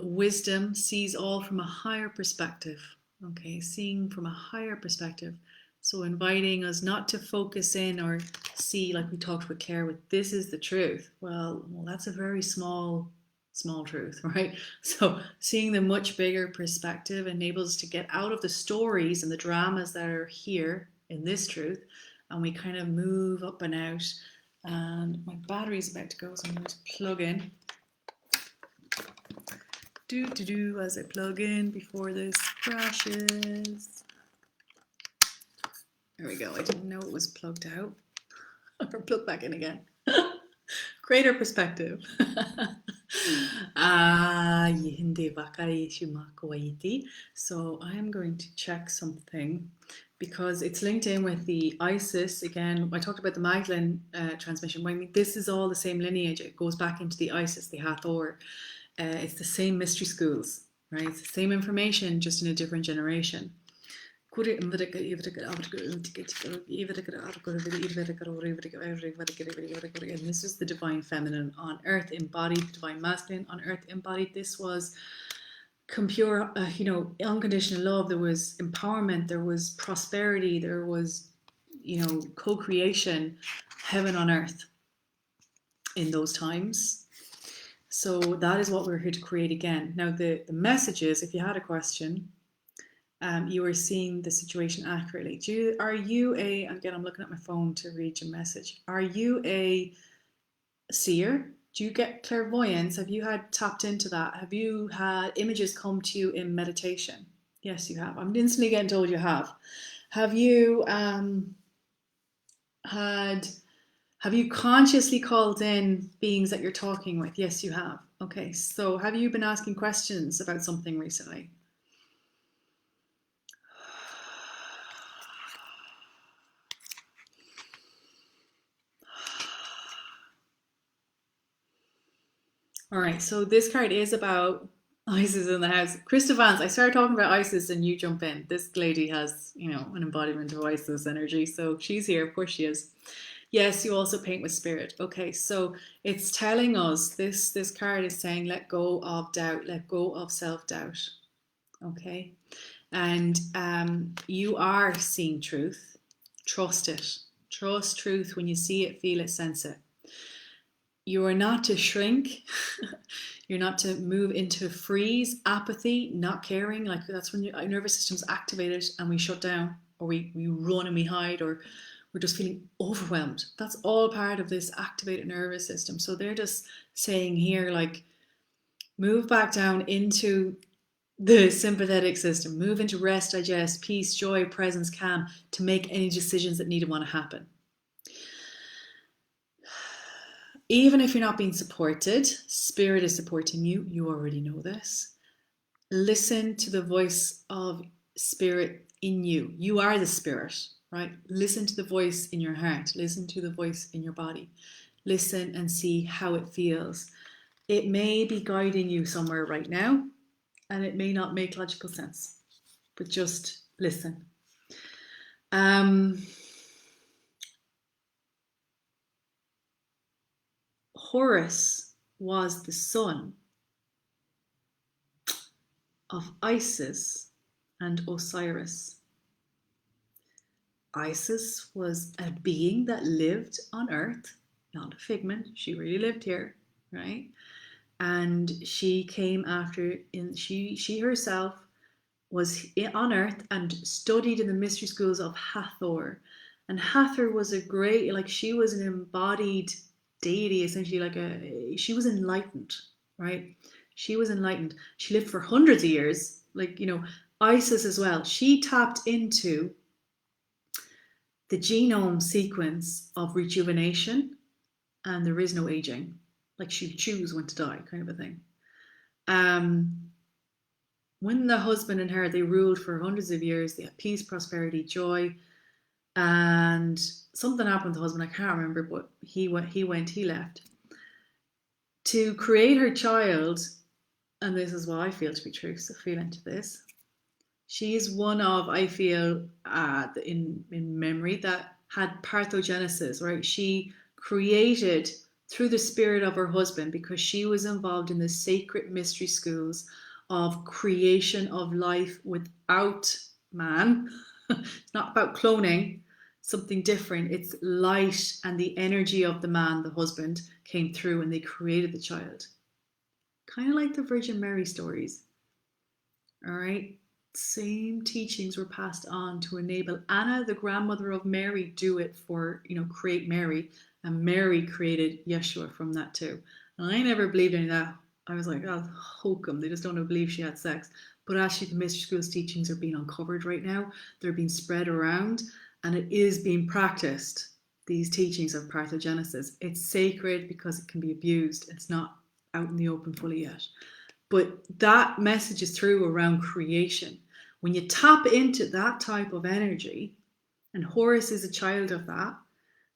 Wisdom sees all from a higher perspective. Okay, seeing from a higher perspective. So inviting us not to focus in or see, like we talked with Claire, with this is the truth. Well, that's a very small truth, right? So seeing the much bigger perspective enables us to get out of the stories and the dramas that are here in this truth, and we kind of move up and out. And my battery's about to go, so I'm going to plug in. As I plug in before this crashes. There we go. I didn't know it was plugged out. Or plug back in again. Greater perspective. So I am going to check something because it's linked in with the Isis. Again, I talked about the Magdalene transmission. I mean, this is all the same lineage. It goes back into the Isis, the Hathor. It's the same mystery schools, right? It's the same information, just in a different generation. And this is the divine feminine on earth embodied, the divine masculine on earth embodied. This was pure, unconditional love. There was empowerment, there was prosperity, there was, co-creation, heaven on earth in those times. So that is what we're here to create again. Now, the message is, if you had a question, you are seeing the situation accurately. Again, I'm looking at my phone to read your message. Are you a seer? Do you get clairvoyance? Have you had tapped into that? Have you had images come to you in meditation? Yes, you have. I'm instantly getting told you have. Have you have you consciously called in beings that you're talking with? Yes, you have. Okay, so have you been asking questions about something recently? All right, so this card is about Isis in the house. Krista Vance, I started talking about Isis and you jump in. This lady has, an embodiment of Isis energy, so she's here. Of course she is. Yes, you also paint with spirit. Okay, so it's telling us, this card is saying, let go of doubt, let go of self-doubt. Okay, and you are seeing truth. Trust it. Trust truth when you see it, feel it, sense it. You are not to shrink. You're not to move into freeze, apathy, not caring. Like that's when your nervous system's activated and we shut down, or we run and we hide, or we're just feeling overwhelmed. That's all part of this activated nervous system. So they're just saying here, like, move back down into the sympathetic system, move into rest, digest, peace, joy, presence, calm, to make any decisions that need to want to happen. Even if you're not being supported, spirit is supporting you. You already know this. Listen to the voice of spirit in you. You are the spirit, right? Listen to the voice in your heart. Listen to the voice in your body. Listen and see how it feels. It may be guiding you somewhere right now, and it may not make logical sense, but just listen. Horus was the son of Isis and Osiris. Isis was a being that lived on earth, not a figment. She really lived here, right? And she came after, she herself was on earth and studied in the mystery schools of Hathor. And Hathor was a great, she was an embodied deity, essentially, she was enlightened, right? She was enlightened. She lived for hundreds of years, Isis as well. She tapped into the genome sequence of rejuvenation, and there is no aging. Like she'd choose when to die, kind of a thing. When the husband and her, they ruled for hundreds of years. They had peace, prosperity, joy, and something happened to the husband. I can't remember, but he left to create her child. And this is what I feel to be true, so feel into this. She's one of, I feel, in memory, that had parthenogenesis, right? She created through the spirit of her husband, because she was involved in the sacred mystery schools of creation of life without man. It's not about cloning, something different. It's light, and the energy of the man, the husband, came through and they created the child. Kind of like the Virgin Mary stories. All right. same teachings were passed on to enable Anna, the grandmother of Mary, do it for, create Mary. And Mary created Yeshua from that too. And I never believed any of that. I was like, oh, hokum. They just don't believe she had sex. But actually, the Mystery School's teachings are being uncovered right now. They're being spread around, and it is being practiced. These teachings of parthenogenesis. It's sacred because it can be abused. It's not out in the open fully yet. But that message is through around creation. When you tap into that type of energy, and Horus is a child of that,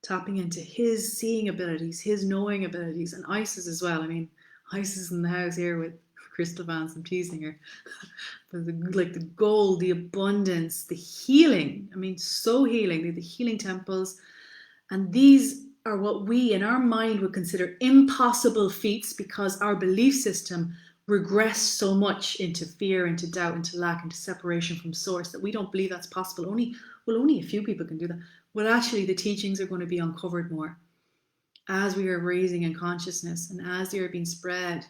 tapping into his seeing abilities, his knowing abilities, and Isis as well. I mean, Isis in the house here with Crystal Vance, I'm teasing her. But the gold, the abundance, the healing. I mean, so healing. The healing temples. And these are what we in our mind would consider impossible feats because our belief system regressed so much into fear, into doubt, into lack, into separation from source that we don't believe that's possible. Only a few people can do that. Well, actually, the teachings are going to be uncovered more as we are raising in consciousness and as they are being spread.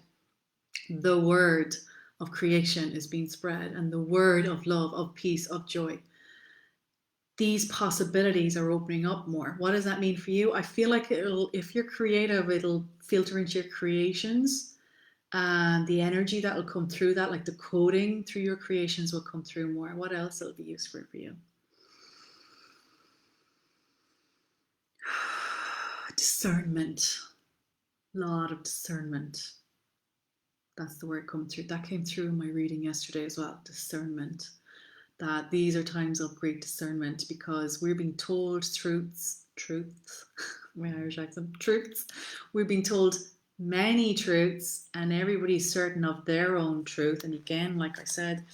The word of creation is being spread, and the word of love, of peace, of joy. These possibilities are opening up more. What does that mean for you? I feel like if you're creative, it'll filter into your creations, and the energy that will come through that, like the coding through your creations, will come through more. What else will be useful for you? Discernment. A lot of discernment. That's the word coming through. That came through in my reading yesterday as well. Discernment. That these are times of great discernment because we're being told truths, my Irish accent, truths. We're being told many truths and everybody's certain of their own truth. And again, like I said,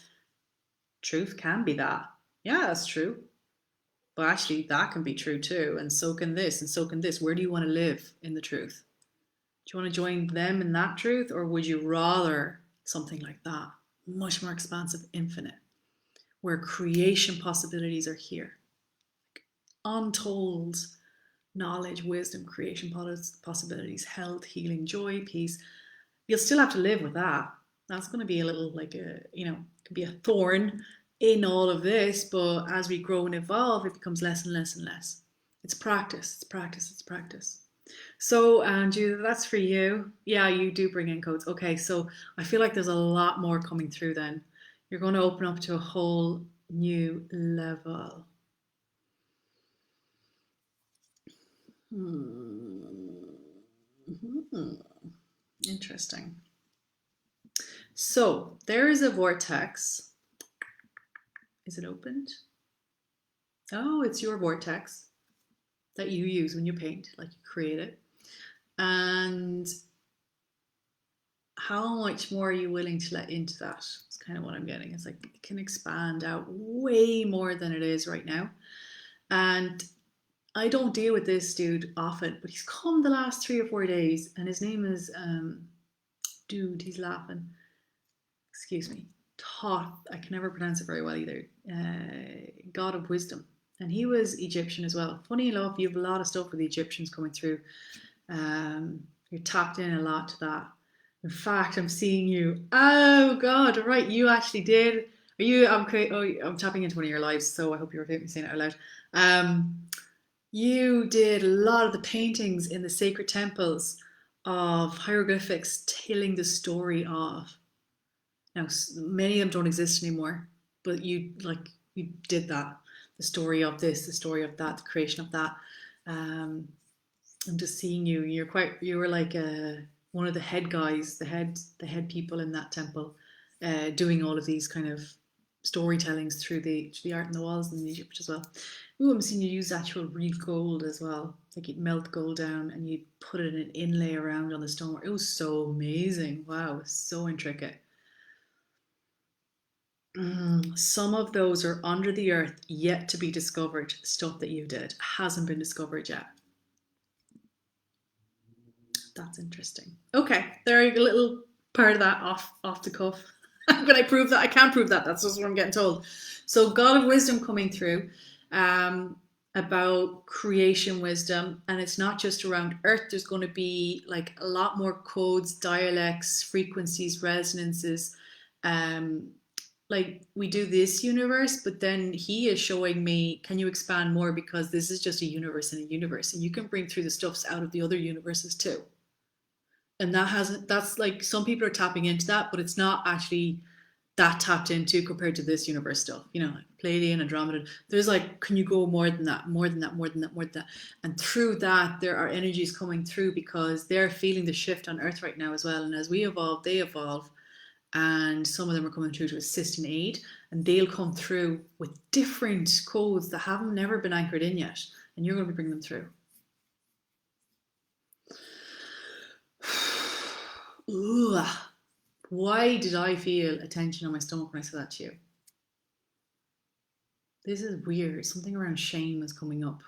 truth can be that. Yeah, that's true. But actually, that can be true too. And so can this, and so can this. Where do you want to live in the truth? Do you want to join them in that truth? Or would you rather something like that? Much more expansive, infinite, where creation possibilities are here. Untold knowledge, wisdom, creation possibilities, health, healing, joy, peace. You'll still have to live with that. That's going to be a little like could be a thorn in all of this, but as we grow and evolve, it becomes less and less and less. It's practice, it's practice, it's practice. So, Andrew, that's for you. Yeah, you do bring in codes. Okay, so I feel like there's a lot more coming through then. You're going to open up to a whole new level. Interesting. So there is a vortex. Is it opened? Oh, it's your vortex that you use when you paint, like you create it. And how much more are you willing to let into that? It's kind of what I'm getting. It's like it can expand out way more than it is right now. And I don't deal with this dude often, but he's come the last 3 or 4 days, and his name is dude. He's laughing. Excuse me. Thoth. I can never pronounce it very well either. God of wisdom, and he was Egyptian as well. Funny enough, you have a lot of stuff with the Egyptians coming through. You're tapped in a lot to that. In fact, I'm seeing you. Oh God! Right, you actually did. Are you? I'm tapping into one of your lives, so I hope you're okay with me saying it out loud. You did a lot of the paintings in the sacred temples of hieroglyphics telling the story of. Now, many of them don't exist anymore, but you did that. The story of this, the story of that, the creation of that. I'm just seeing you. You were like one of the head guys, the head people in that temple, doing all of these kind of storytellings through the art in the walls in Egypt as well. Ooh, I'm seeing you use actual real gold as well. Like you'd melt gold down and you'd put it in an inlay around on the stone. It was so amazing. Wow, it was so intricate. Some of those are under the earth, yet to be discovered. Stuff that you did hasn't been discovered yet. That's interesting. Okay, there you go. A little part of that off the cuff. Can I prove that? I can't prove that. That's just what I'm getting told. So, God of wisdom coming through about creation wisdom, and it's not just around Earth. There's going to be like a lot more codes, dialects, frequencies, resonances, like we do this universe, but then he is showing me, can you expand more, because this is just a universe in a universe, and you can bring through the stuffs out of the other universes too. And that's like, some people are tapping into that, but it's not actually that tapped into compared to this universe stuff, like Pleiadian, Andromeda. There's like, can you go more than that, more than that, more than that, more than that? And through that, there are energies coming through, because they're feeling the shift on Earth right now as well. And as we evolve, they evolve. And some of them are coming through to assist and aid, and they'll come through with different codes that haven't never been anchored in yet, and you're going to be bringing them through. Ooh, why did I feel a tension on my stomach when I said that to you? This is weird. Something around shame is coming up.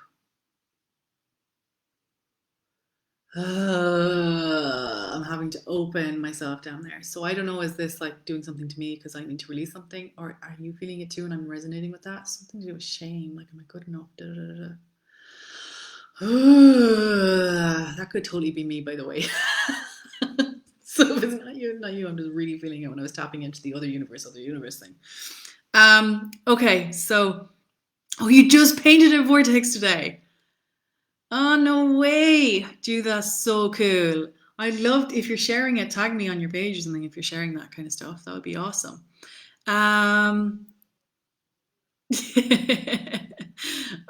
I'm having to open myself down there. So I don't know, is this like doing something to me because I need to release something? Or are you feeling it too and I'm resonating with that? Something to do with shame. Like, am I good enough? Da, da, da, da. That could totally be me, by the way. So if it's not you, I'm just really feeling it when I was tapping into the other universe thing. Okay, so, you just painted a vortex today. Oh, no way. Dude, that's so cool. I'd love, if you're sharing it, tag me on your page or something if you're sharing that kind of stuff. That would be awesome.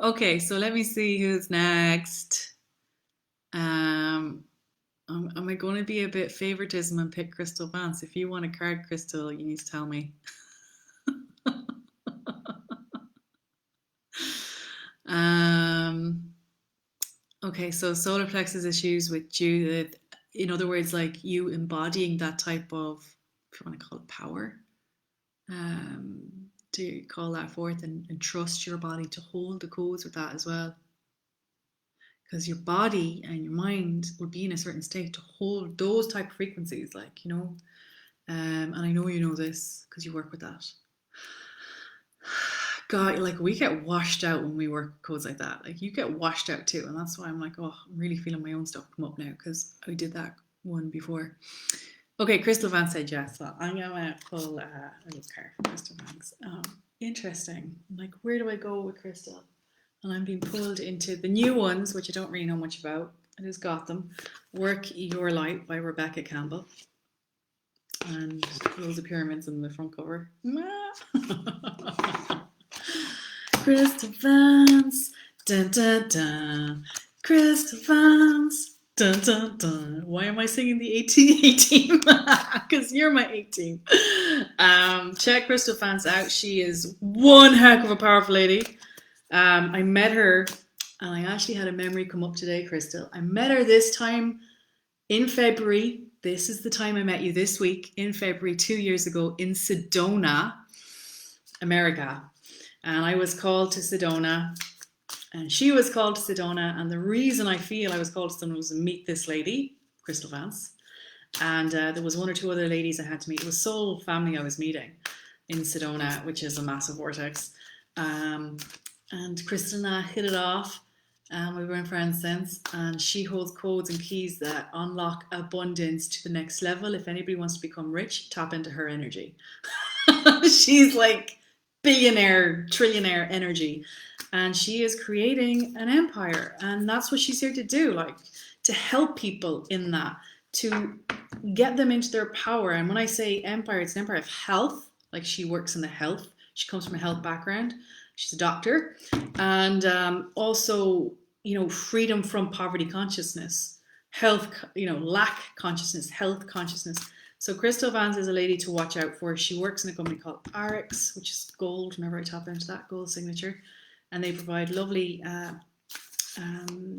Okay, so let me see who's next. Am I going to be a bit favoritism and pick Crystal Vance? If you want a card, Crystal, you need to tell me. Okay, so solar plexus issues with Judith. In other words, like you embodying that type of, if you want to call it power, to call that forth and trust your body to hold the codes with that as well. Because your body and your mind will be in a certain state to hold those type of frequencies, like, and I know you know this because you work with that. God, like we get washed out when we work with codes like that. Like you get washed out too, and that's why I'm like, oh, I'm really feeling my own stuff come up now because I did that one before. Okay, Crystal Vance said yes, so I'm gonna pull a card for Crystal Vance. Interesting. Like, where do I go with Crystal? And I'm being pulled into the new ones, which I don't really know much about. I just got them. Work Your Light by Rebecca Campbell. And loads of pyramids in the front cover. Crystal Vance, dun dun dun. Crystal Vance, dun dun dun. Why am I singing the 18? Because you're my 18. Check Crystal Vance out. She is one heck of a powerful lady. I met her, and I actually had a memory come up today, Crystal. I met her this time in February. This is the time I met you, this week in February 2 years ago in Sedona, America. And I was called to Sedona, and she was called to Sedona. And the reason I feel I was called to Sedona was to meet this lady, Crystal Vance. And there was one or two other ladies I had to meet. It was Soul Family I was meeting in Sedona, which is a massive vortex. And Crystal and I hit it off. We've been friends since, and she holds codes and keys that unlock abundance to the next level. If anybody wants to become rich, tap into her energy. She's like billionaire, trillionaire energy, and she is creating an empire, and that's what she's here to do, like to help people in that, to get them into their power. And when I say empire, it's an empire of health. Like she works in the health. She comes from a health background. She's a doctor, and also, freedom from poverty consciousness, health, lack consciousness, health consciousness. So Crystal Vance is a lady to watch out for. She works in a company called RX, which is gold. Whenever I tap into that, gold signature, and they provide lovely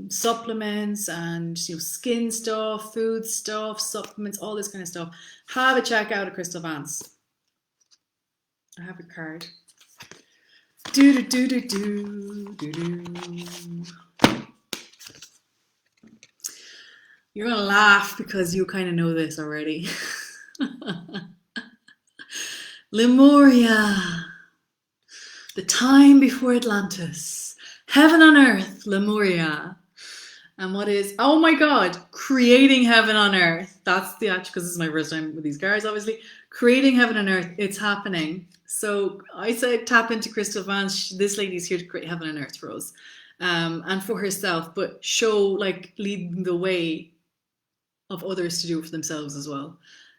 supplements and skin stuff, food stuff, supplements, all this kind of stuff. Have a check out of Crystal Vance. I have a card. Do do do do do do. You're gonna laugh because you kind of know this already. Lemuria, the time before Atlantis, heaven on earth, Lemuria. And what is, oh my God, creating heaven on earth. That's the actual, because this is my first time with these cards, obviously. Creating heaven on earth, it's happening. So I said tap into Crystal Vance. This lady's here to create heaven on earth for us, and for herself, but show, like, leading the way of others to do it for themselves as well.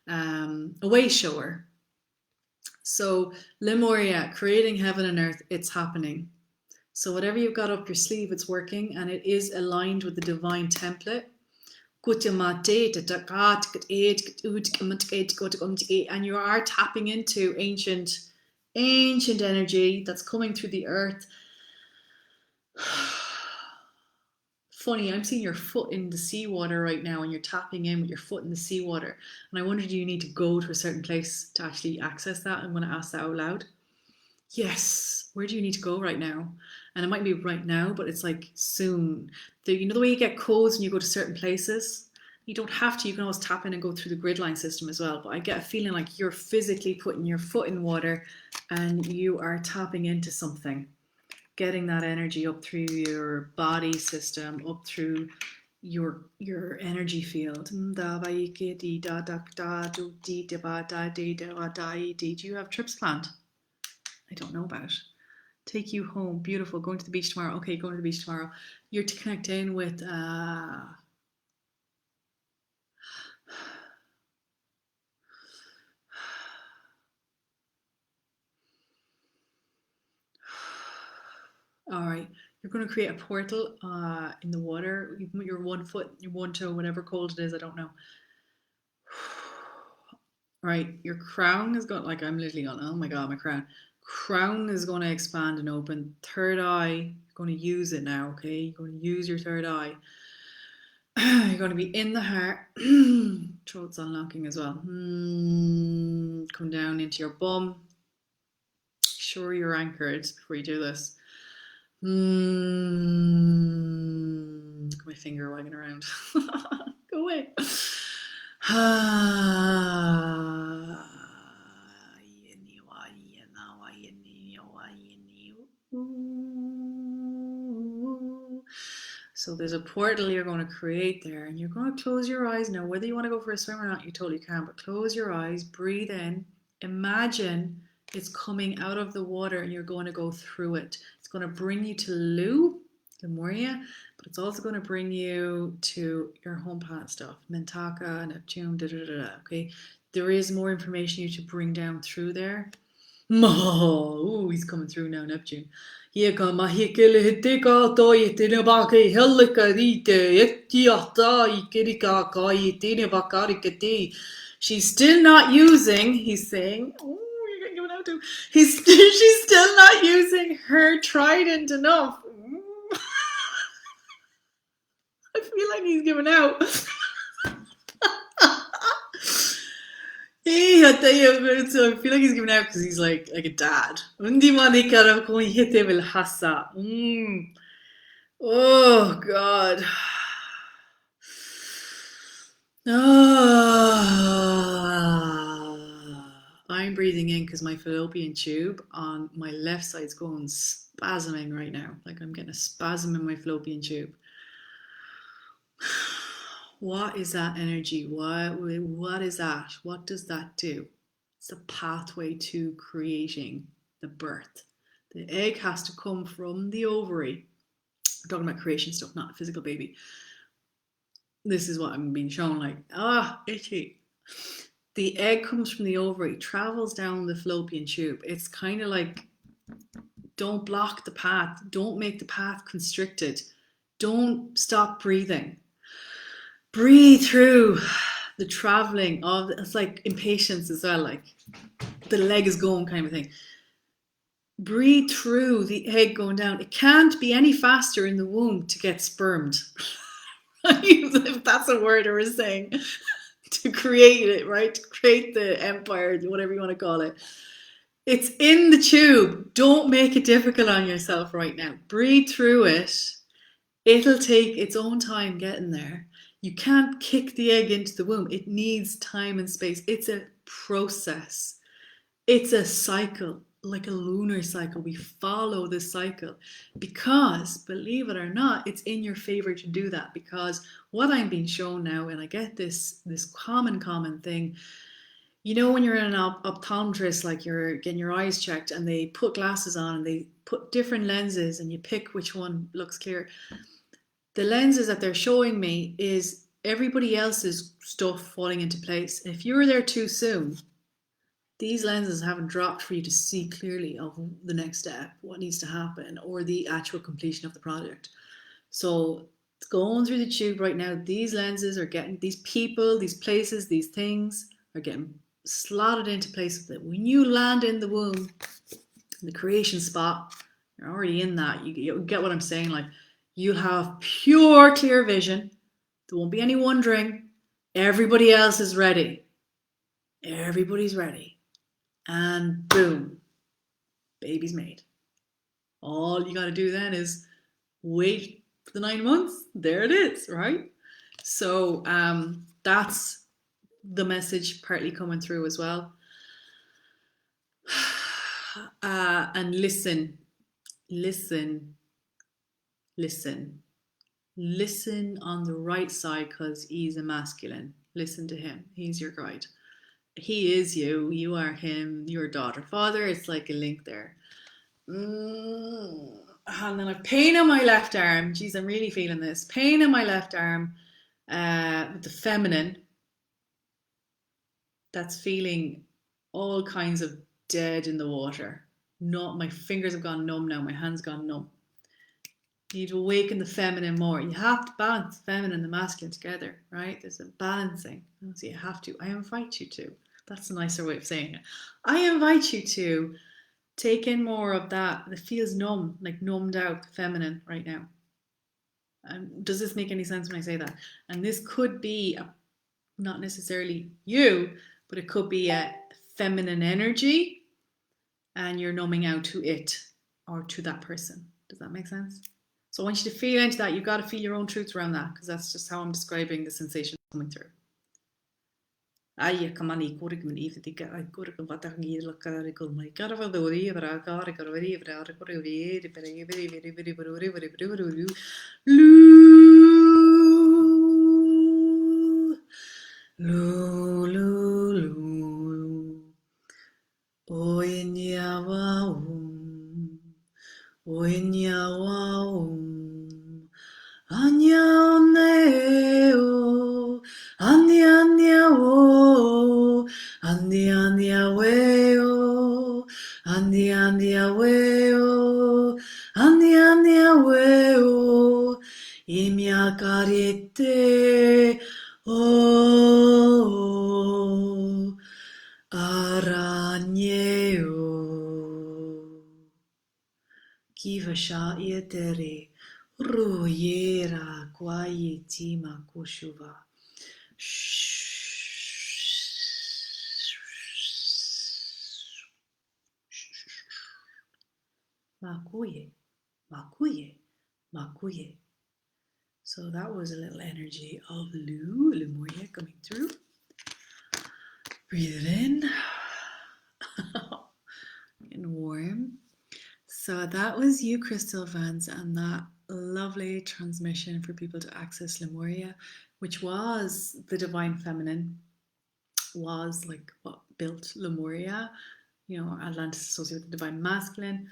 A way shower. So Lemuria, creating heaven and earth, it's happening. So whatever you've got up your sleeve, it's working, and it is aligned with the divine template. And you are tapping into ancient energy that's coming through the earth. Funny, I'm seeing your foot in the seawater right now, and you're tapping in with your foot in the seawater. And I wonder, do you need to go to a certain place to actually access that? I'm going to ask that out loud. Yes. Where do you need to go right now? And it might be right now, but it's like soon. You know the way you get codes when you go to certain places? You don't have to. You can always tap in and go through the grid line system as well. But I get a feeling like you're physically putting your foot in water and you are tapping into something. Getting that energy up through your body system, up through your energy field. Do you have trips planned? I don't know about. Take you home. Beautiful. Going to the beach tomorrow. Okay, going to the beach tomorrow. You're to connect in with all right. You're going to create a portal in the water. You put your one foot, your one toe, whatever cold it is, I don't know. Right, your crown is going, like, I'm literally on, oh my God, my crown is going to expand and open. Third eye, you're going to use it now, okay? You're going to use your third eye. You're going to be in the heart. Throat's unlocking as well. Come down into your bum. Sure you're anchored before you do this. Look at my finger wagging around. Go away. So there's a portal you're going to create there, and you're going to close your eyes now. Whether you want to go for a swim or not, you totally can, but close your eyes, breathe in, imagine it's coming out of the water and you're going to go through it. It's going to bring you to Lemuria, but it's also going to bring you to your home planet stuff, Mintaka, Neptune, okay? There is more information you to bring down through there. Oh, he's coming through now, Neptune. She's still not using, he's saying. Oh, you're getting given out to. She's still not using her trident enough. I feel like he's giving out. So I feel like he's giving out because he's like a dad. Oh God. I'm breathing in because my fallopian tube on my left side is going spasming right now. Like I'm getting a spasm in my fallopian tube. What is that energy? What is that? What does that do? It's a pathway to creating the birth. The egg has to come from the ovary. We're talking about creation stuff, not a physical baby. This is what I'm being shown, like, itchy. The egg comes from the ovary, travels down the fallopian tube. It's kind of like, don't block the path. Don't make the path constricted. Don't stop breathing. Breathe through the traveling of, it's like impatience as well, like the leg is going kind of thing. Breathe through the egg going down. It can't be any faster in the womb to get spermed. If that's a word I was saying, to create it, right? To create the empire, whatever you want to call it. It's in the tube. Don't make it difficult on yourself right now. Breathe through it. It'll take its own time getting there. You can't kick the egg into the womb. It needs time and space. It's a process. It's a cycle. like a lunar cycle. We follow this cycle because, believe it or not, it's in your favor to do that. Because what I'm being shown now, and I get this common thing, you know, when you're in an optometrist, like you're getting your eyes checked, and they put glasses on and they put different lenses, and you pick which one looks clear. The lenses that they're showing me is everybody else's stuff falling into place. If you were there too soon, these lenses haven't dropped for you to see clearly of the next step, what needs to happen, or the actual completion of the project. So it's going through the tube right now. These lenses are getting, these people, these places, these things are getting slotted into place. That when you land in the womb, in the creation spot, you're already in that. You get what I'm saying? Like, you'll have pure, clear vision. There won't be any wondering. Everybody else is ready. Everybody's ready. And boom, baby's made. All you got to do then is wait for the 9 months. There it is, right? So that's the message partly coming through as well. And listen on the right side, because he's a masculine. Listen to him. He's your guide. He is you. You are him. Your daughter, father. It's like a link there. And then I've pain on my left arm. Geez, I'm really feeling this. Pain in my left arm with the feminine. That's feeling all kinds of dead in the water. Not, my fingers have gone numb now. My hands gone numb. You need to awaken the feminine more. You have to balance the feminine and the masculine together, right? There's a balancing. So you have to. I invite you to. That's a nicer way of saying it. I invite you to take in more of that. It feels numb, like numbed out feminine right now. Does this make any sense when I say that? And this could be not necessarily you, but it could be a feminine energy, and you're numbing out to it or to that person. Does that make sense? So I want you to feel into that. You've got to feel your own truth around that, because that's just how I'm describing the sensation coming through. Ai, come on, I could come even think I could come back and you look at it, my God, of the way, but I got it, very, but I got it, very, Lulu, Oinyawa, Anyaoneo, Anyanyawo, Anyanyaweo, Anyanyaweo, Anyanyaweo, Imiakarite, oh, Aranyeo, Kivasha Ietere. Ruyera Kwayetima Kushuva. Makuye, Makuye, Makuye. So that was a little energy of Lemuria coming through. Breathe it in. Getting warm. So that was you, Crystal Vance, and that lovely transmission for people to access Lemuria, which was the divine feminine, was like what built Lemuria. You know, Atlantis associated with the divine masculine.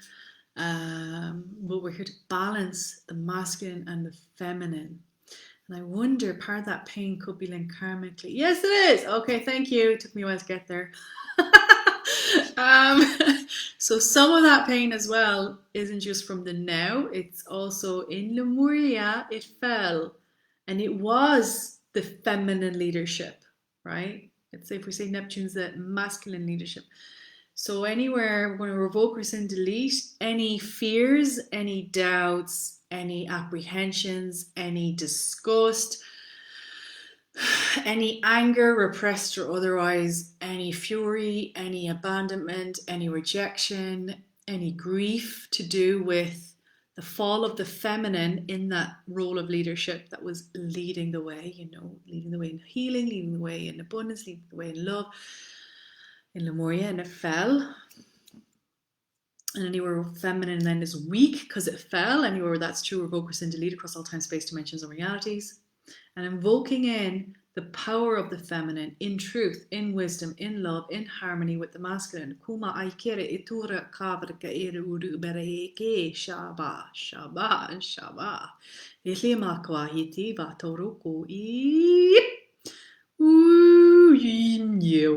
But we're here to balance the masculine and the feminine. And I wonder, part of that pain could be linked karmically. Yes, it is. Okay, thank you. It took me a while to get there. So some of that pain as well isn't just from the now, it's also in Lemuria, it fell, and it was the feminine leadership, right? Let's say if we say Neptune's the masculine leadership. So anywhere we're going to revoke, rescind, delete any fears, any doubts, any apprehensions, any disgust, any anger, repressed or otherwise, any fury, any abandonment, any rejection, any grief to do with the fall of the feminine in that role of leadership that was leading the way, you know, leading the way in healing, leading the way in abundance, leading the way in love, in Lemuria, and it fell. and anywhere feminine then is weak because it fell. Anywhere where that's true, revoke, rescind, delete across all time, space, dimensions, and realities. And invoking in the power of the feminine, in truth, in wisdom, in love, in harmony with the masculine. Kuma aikere itura kavrka uru bereke shaba shaba shaba. Ili makwa hiti va toruku I yo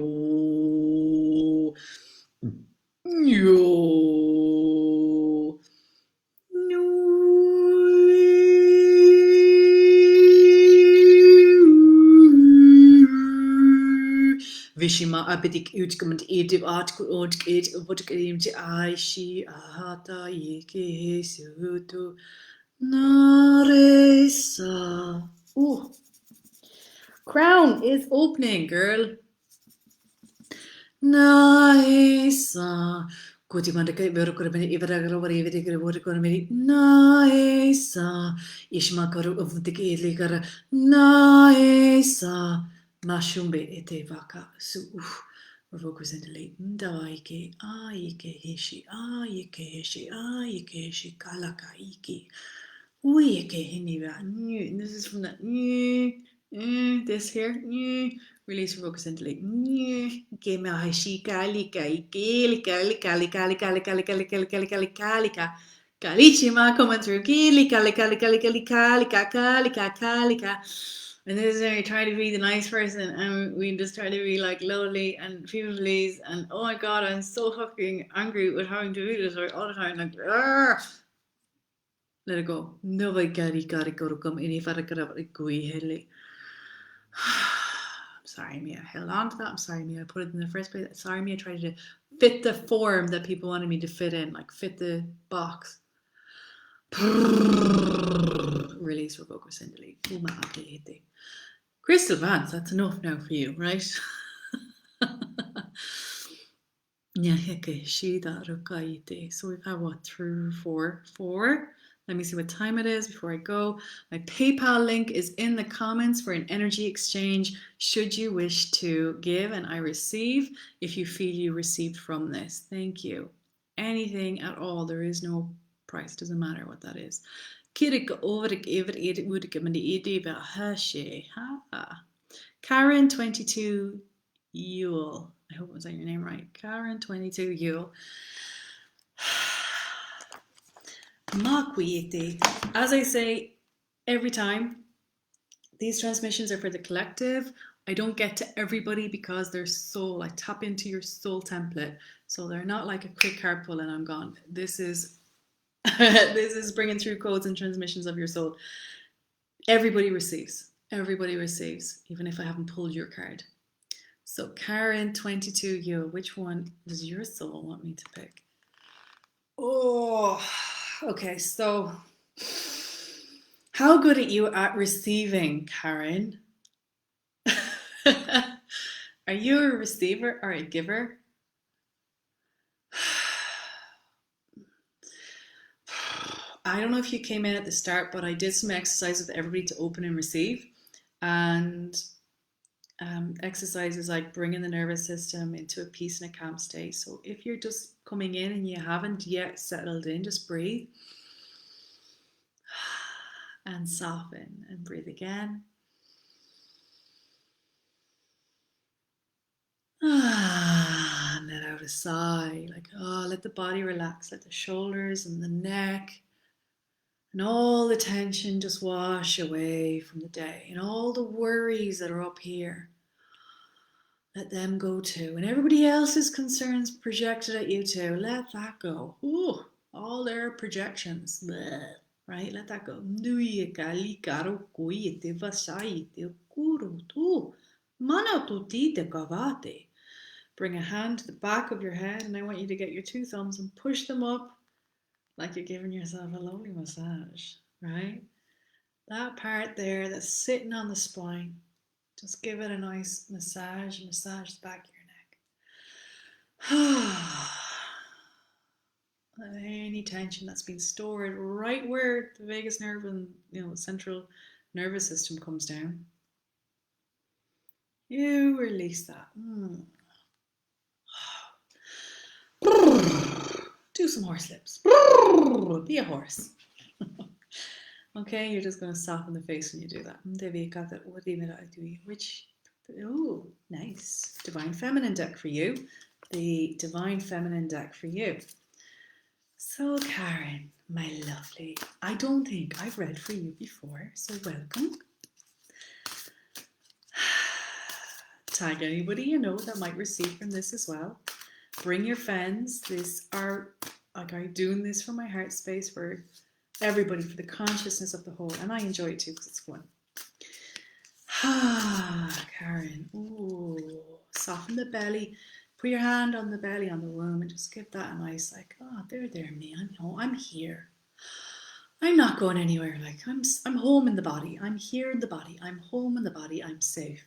yo no. Vishima abidik utkomt edib atku odkit vodkim to aishi ahata yeke sutu naresa. Ooh, crown is opening, girl. Naisa. Kuti mandaka verokore ivaragovare ivaragovare naisa. Ishmakaru uvdiki ligara naisa. Mashumbe ete vaka su. Revoke resent delete. Ndaike aike hishi aike hishi aike hishi kalaka iki. Uike hiniva. This is from that. This here. Release, revoke, resent, delete. Que me hashi kalika ikelika kalika kalika kalika kalika kalika kalika. Kalichima coming through. Kalika kalika kalika kalika kalika kalika. And this is when we try to be the nice person and we just try to be like lovely and people please and oh my god, I'm so fucking angry with having to do this all the time. Like, argh! Let it go. Nobody gotta go to come in if I could have a gui hilly. I'm sorry, Mia. I held on to that. I'm sorry, Mia. I put it in the first place. Sorry, Mia. I tried to fit the form that people wanted me to fit in, like fit the box. Release, revoke, rescind, delete. Crystal Vance, that's enough now for you, right? So we've had what, through four. Let me see what time it is before I go. My PayPal link is in the comments for an energy exchange should you wish to give, and I receive if you feel you received from this. Thank you. Anything at all. There is no price. Doesn't matter what that is. Karen 22 Yule. I hope I'm saying your name right. Karen 22 Yule. As I say every time, these transmissions are for the collective. I don't get to everybody because they're soul. I tap into your soul template. So they're not like a quick card pull and I'm gone. This is this is bringing through codes and transmissions of your soul. Everybody receives. Everybody receives, even if I haven't pulled your card. So Karen 22 Yule, which one does your soul want me to pick? Oh, okay, so how good are you at receiving, Karen? Are you a receiver or a giver? I don't know if you came in at the start, but I did some exercise with everybody to open and receive. And exercises like bringing the nervous system into a peace and a calm state. So if you're just coming in and you haven't yet settled in, just breathe and soften and breathe again. And let out a sigh, like, oh, let the body relax, let the shoulders and the neck and all the tension just wash away from the day and all the worries that are up here. Let them go too. And everybody else's concerns projected at you too. Let that go. Ooh, all their projections. Bleh, right? Let that go. Bring a hand to the back of your head and I want you to get your two thumbs and push them up like you're giving yourself a lovely massage, right? That part there that's sitting on the spine. Just give it a nice massage the back of your neck. Any tension that's been stored right where the vagus nerve and the central nervous system comes down, you release that. Do some horse lips. Be a horse. Okay, you're just going to soften the face when you do that. Which, oh, nice. Divine Feminine deck for you. The Divine Feminine deck for you. So, Karen, my lovely, I don't think I've read for you before, so welcome. Tag anybody you know that might receive from this as well. Bring your friends. I'm doing this for my heart space for everybody, for the consciousness of the whole, and I enjoy it too because it's fun. Karen, ooh, soften the belly. Put your hand on the belly, on the womb, and just give that a nice, like, oh, there, me. I'm here. I'm not going anywhere. Like, I'm home in the body. I'm here in the body. I'm home in the body. I'm safe.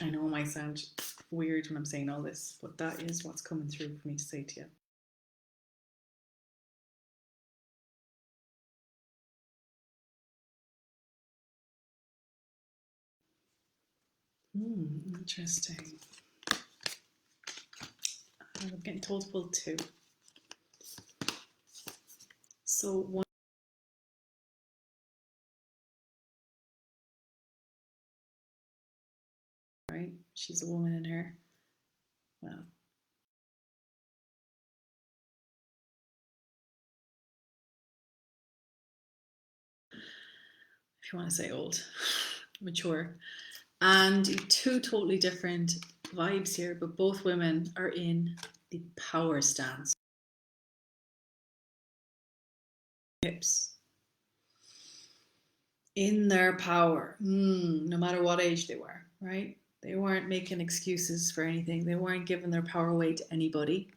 I know it might sound weird when I'm saying all this, but that is what's coming through for me to say to you. Interesting. I'm getting told to pull two. So one, right? She's a woman in her. Well, if you want to say old, mature. And two totally different vibes here, but both women are in the power stance. Hips. In their power, no matter what age they were, right? They weren't making excuses for anything. They weren't giving their power away to anybody.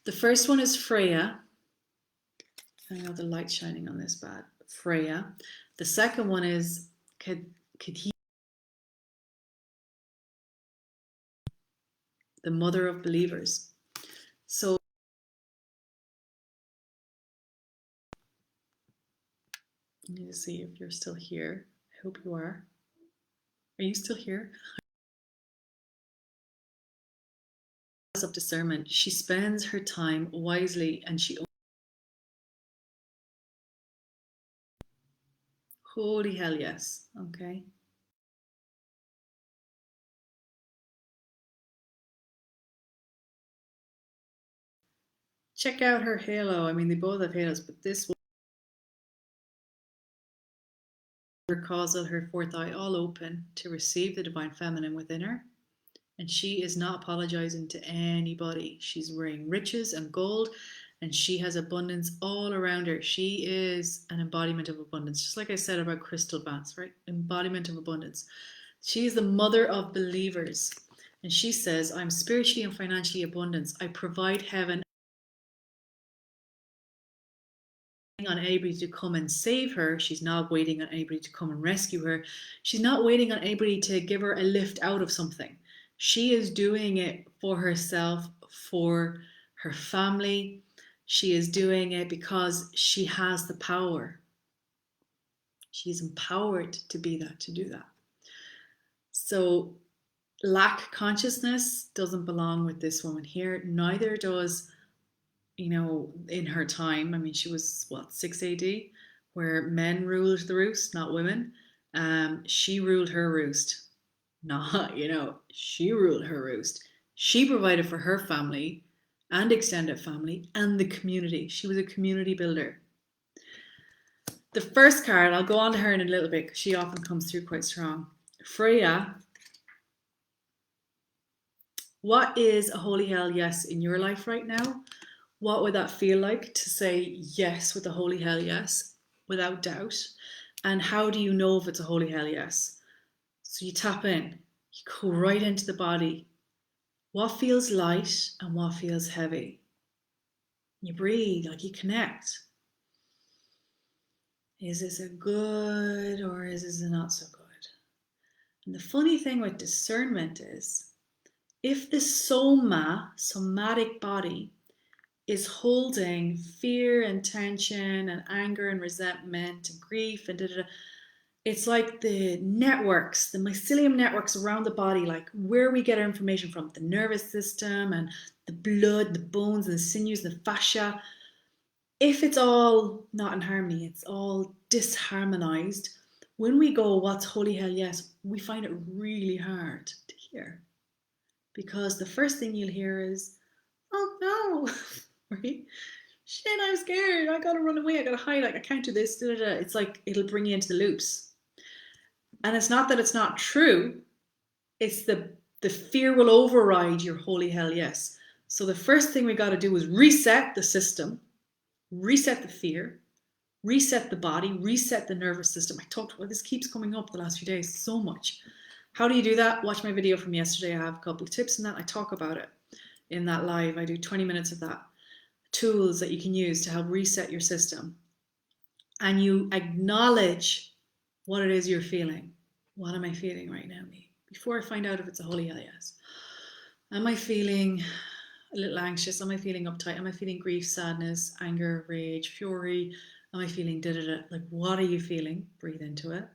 The first one is Freya. I know the light shining on this bad. Freya. The second one is Kadhi, the mother of believers. So I need to see if you're still here. I hope you are. Are you still here? Of discernment. She spends her time wisely and she. Holy hell yes. Okay. Check out her halo. I mean, they both have halos, but this one, her causal, her fourth eye, all open to receive the divine feminine within her. And she is not apologizing to anybody. She's wearing riches and gold, and she has abundance all around her. She is an embodiment of abundance, just like I said about crystal baths, right? Embodiment of abundance. She is the mother of believers. And she says, I'm spiritually and financially abundant. I provide heaven on anybody to come and save her. She's not waiting on anybody to come and rescue her. She's not waiting on anybody to give her a lift out of something. She is doing it for herself, for her family. She is doing it because she has the power. She's empowered to be that, to do that. So lack consciousness doesn't belong with this woman here. Neither does, in her time. I mean, she was, 6 AD, where men ruled the roost, not women. She ruled her roost. Not, she ruled her roost. She provided for her family and extended family and the community. She was a community builder. The first card, I'll go on to her in a little bit because she often comes through quite strong. Freya, what is a holy hell yes in your life right now? What would that feel like to say yes with a holy hell yes, without doubt? And how do you know if it's a holy hell yes? So you tap in, you go right into the body. What feels light and what feels heavy? You breathe, like you connect. Is this a good or is this a not so good? And the funny thing with discernment is, if the somatic body, is holding fear and tension and anger and resentment and grief and It's like the networks, the mycelium networks around the body, like where we get our information from, the nervous system and the blood, the bones and the sinews, the fascia. If it's all not in harmony, it's all disharmonized, when we go, what's holy hell yes, we find it really hard to hear. Because the first thing you'll hear is, oh no, right? Shit, I'm scared. I gotta run away. I gotta hide. Like, I can't do this. Da, da, da. It's like it'll bring you into the loops. And it's not that it's not true, it's the fear will override your holy hell yes. So the first thing we got to do is reset the system, reset the fear, reset the body, reset the nervous system. I talked about this, keeps coming up the last few days so much. How do you do that? Watch my video from yesterday. I have a couple of tips in that. I talk about it in that live. I do 20 minutes of that. Tools that you can use to help reset your system. And you acknowledge what it is you're feeling. What am I feeling right now, me? Before I find out if it's a holy hell yes. Am I feeling a little anxious? Am I feeling uptight? Am I feeling grief, sadness, anger, rage, fury? Am I feeling da-da-da? Like, what are you feeling? Breathe into it.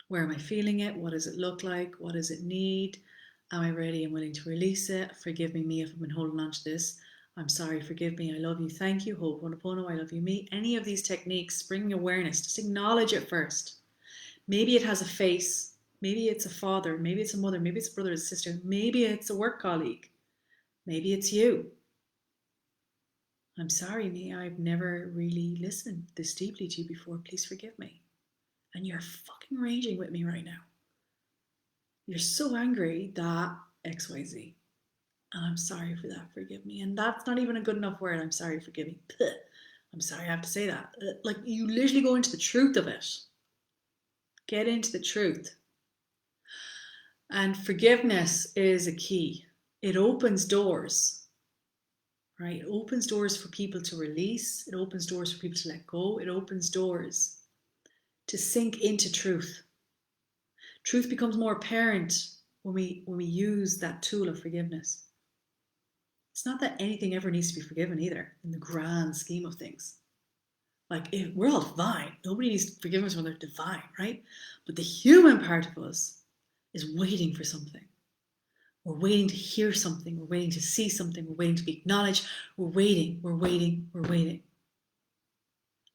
Where am I feeling it? What does it look like? What does it need? Am I ready and willing to release it? Forgive me if I've been holding on to this. I'm sorry, forgive me, I love you, thank you, Ho'oponopono, I love you, me. Any of these techniques, bring awareness, just acknowledge it first. Maybe it has a face, maybe it's a father, maybe it's a mother, maybe it's a brother or a sister, maybe it's a work colleague, maybe it's you. I'm sorry, me, I've never really listened this deeply to you before, please forgive me. And you're fucking raging with me right now. You're so angry that XYZ. And I'm sorry for that, forgive me. And that's not even a good enough word. I'm sorry, forgive me. I'm sorry I have to say that. Like, you literally go into the truth of it. Get into the truth. And forgiveness is a key. It opens doors, right? It opens doors for people to release. It opens doors for people to let go. It opens doors to sink into truth. Truth becomes more apparent when we use that tool of forgiveness. It's not that anything ever needs to be forgiven either, in the grand scheme of things. Like, we're all divine. Nobody needs forgiveness when they're divine, right? But the human part of us is waiting for something. We're waiting to hear something. We're waiting to see something. We're waiting to be acknowledged. We're waiting, we're waiting, we're waiting.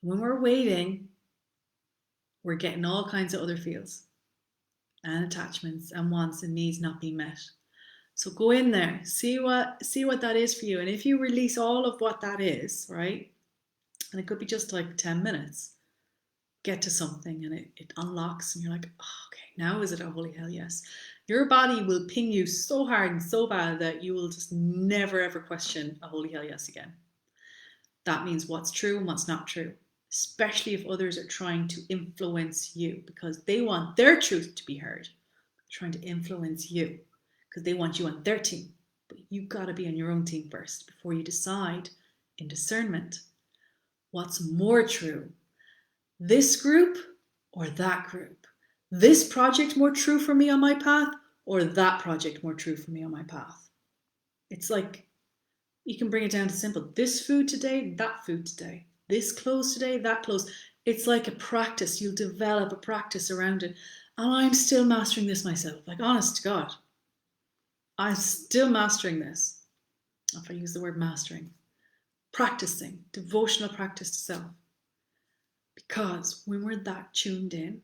When we're waiting, we're getting all kinds of other feels and attachments and wants and needs not being met. So go in there, see what that is for you. And if you release all of what that is, right? And it could be just like 10 minutes, get to something and it unlocks and you're like, oh, okay, now is it a holy hell yes. Your body will ping you so hard and so bad that you will just never ever question a holy hell yes again. That means what's true and what's not true, especially if others are trying to influence you because they want their truth to be heard. They're trying to influence you because they want you on their team. But you've got to be on your own team first before you decide in discernment what's more true. This group or that group? This project more true for me on my path or that project more true for me on my path? It's like, you can bring it down to simple. This food today, that food today. This clothes today, that clothes. It's like a practice. You'll develop a practice around it. And I'm still mastering this myself. Like, honest to God. I'm still mastering this. If I use the word mastering. Practicing. Devotional practice to self. Because when we're that tuned in,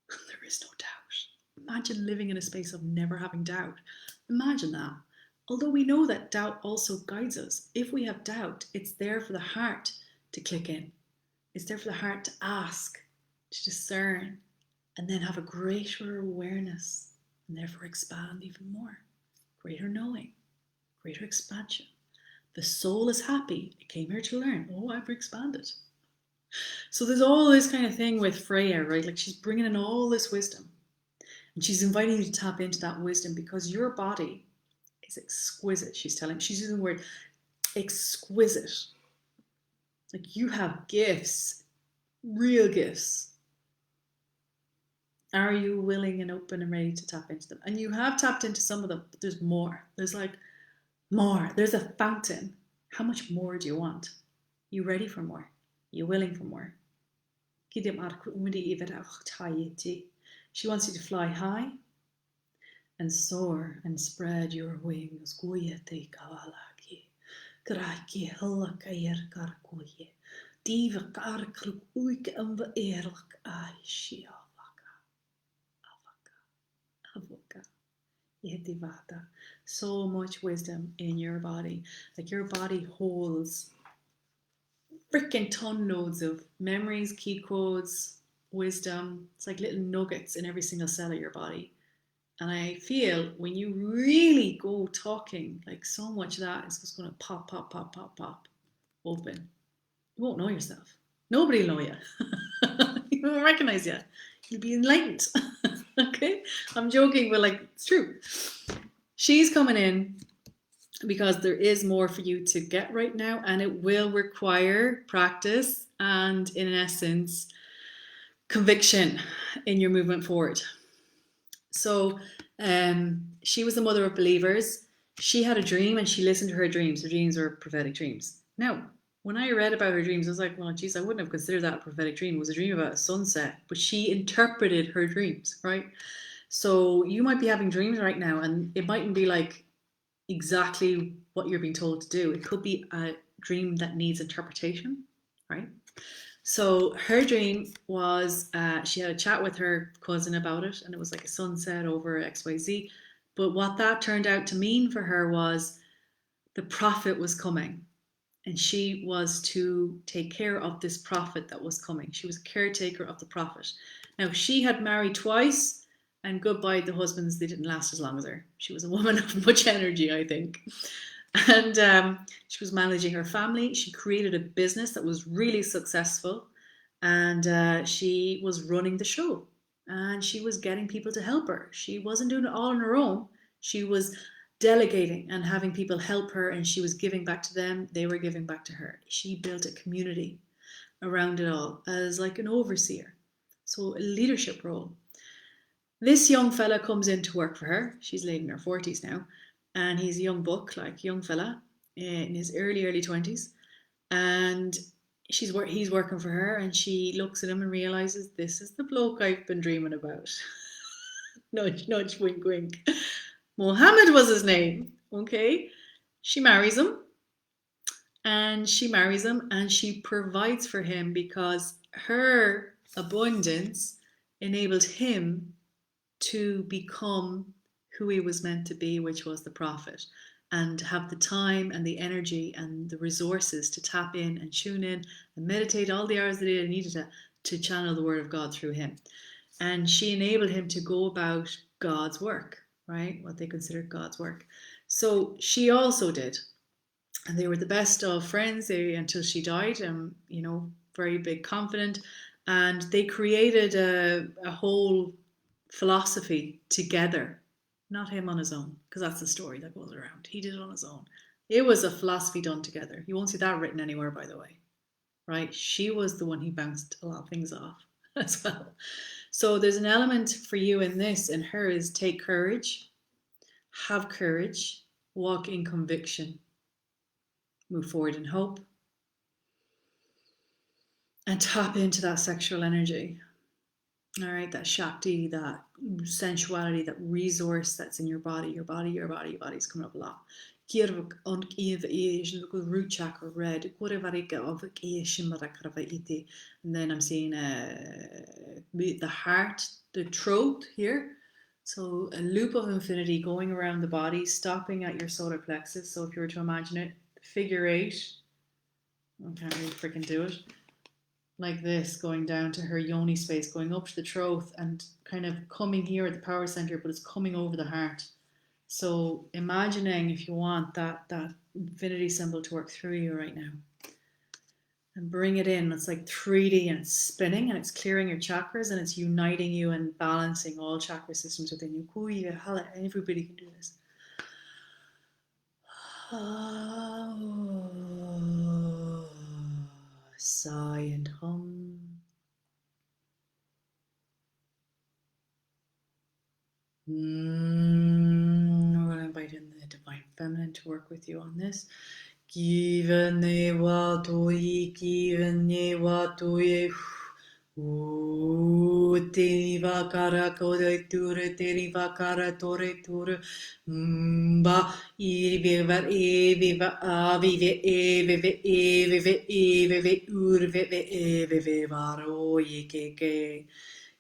there is no doubt. Imagine living in a space of never having doubt. Imagine that. Although we know that doubt also guides us. If we have doubt, it's there for the heart to click in. It's there for the heart to ask, to discern, and then have a greater awareness, and therefore expand even more. Greater knowing, greater expansion. The soul is happy. It came here to learn. Oh, I've expanded. So there's all this kind of thing with Freya, right? Like, she's bringing in all this wisdom. And she's inviting you to tap into that wisdom because your body is exquisite. She's using the word exquisite. Like, you have gifts, real gifts. Are you willing and open and ready to tap into them? And you have tapped into some of them, but there's more. There's like more. There's a fountain. How much more do you want? You ready for more? You willing for more? She wants you to fly high and soar and spread your wings. So much wisdom in your body. Like your body holds freaking ton loads of memories, key codes, wisdom. It's like little nuggets in every single cell of your body. And I feel when you really go talking, like so much of that is just going to pop, pop, pop, pop, pop open. You won't know yourself. Nobody will know you. You won't recognize you. You'll be enlightened. Okay? I'm joking, but like, it's true. She's coming in because there is more for you to get right now, and it will require practice and, in essence, conviction in your movement forward. So she was the mother of believers. She had a dream and she listened to her dreams. Her dreams were prophetic dreams. Now, when I read about her dreams, I was like, well, geez, I wouldn't have considered that a prophetic dream. It was a dream about a sunset, but she interpreted her dreams, right? So you might be having dreams right now, and it mightn't be like exactly what you're being told to do. It could be a dream that needs interpretation, right? So her dream was she had a chat with her cousin about it, and it was like a sunset over XYZ. But what that turned out to mean for her was the prophet was coming, and she was to take care of this prophet that was coming. She was a caretaker of the prophet. Now, she had married twice, and goodbye, the husbands, they didn't last as long as her. She was a woman of much energy, I think. And she was managing her family. She created a business that was really successful, and she was running the show, and she was getting people to help her. She wasn't doing it all on her own. She was delegating and having people help her, and she was giving back to them. They were giving back to her. She built a community around it all as like an overseer, so a leadership role. This young fella comes in to work for her. She's late in her 40s now, and he's a young buck, like young fella in his early 20s, and he's working for her, and she looks at him and realizes this is the bloke I've been dreaming about. Nudge, nudge, wink, wink. Mohammed was his name. Okay, she marries him, and she provides for him because her abundance enabled him to become who he was meant to be, which was the prophet, and have the time and the energy and the resources to tap in and tune in and meditate all the hours that he needed to channel the word of God through him. And she enabled him to go about God's work, right? What they considered God's work. So she also did. And they were the best of friends until she died, very big, confident. And they created a whole philosophy together, not him on his own, because that's the story that goes around. He did it on his own. It was a philosophy done together. You won't see that written anywhere, by the way, right? She was the one he bounced a lot of things off as well. So there's an element for you in this, and her is take courage, have courage, walk in conviction, move forward in hope, and tap into that sexual energy. All right, that Shakti, that sensuality, that resource that's in your body. Your body's coming up a lot. Root chakra red. And then I'm seeing the heart, the throat here. So a loop of infinity going around the body, stopping at your solar plexus. So if you were to imagine it, figure 8. I can't really freaking do it. Like this, going down to her yoni space, going up to the throat and kind of coming here at the power center, but it's coming over the heart. So imagining, if you want, that infinity symbol to work through you right now. And bring it in. It's like 3D, and it's spinning, and it's clearing your chakras, and it's uniting you and balancing all chakra systems within you. Everybody can do this. Sigh and hum. We're going to invite in the Divine Feminine to work with you on this. Teni vakara kore ture, teni vakara tore ture, ba iri viva eviva avive eveve eveve eveve urveve eveve varo yekeke.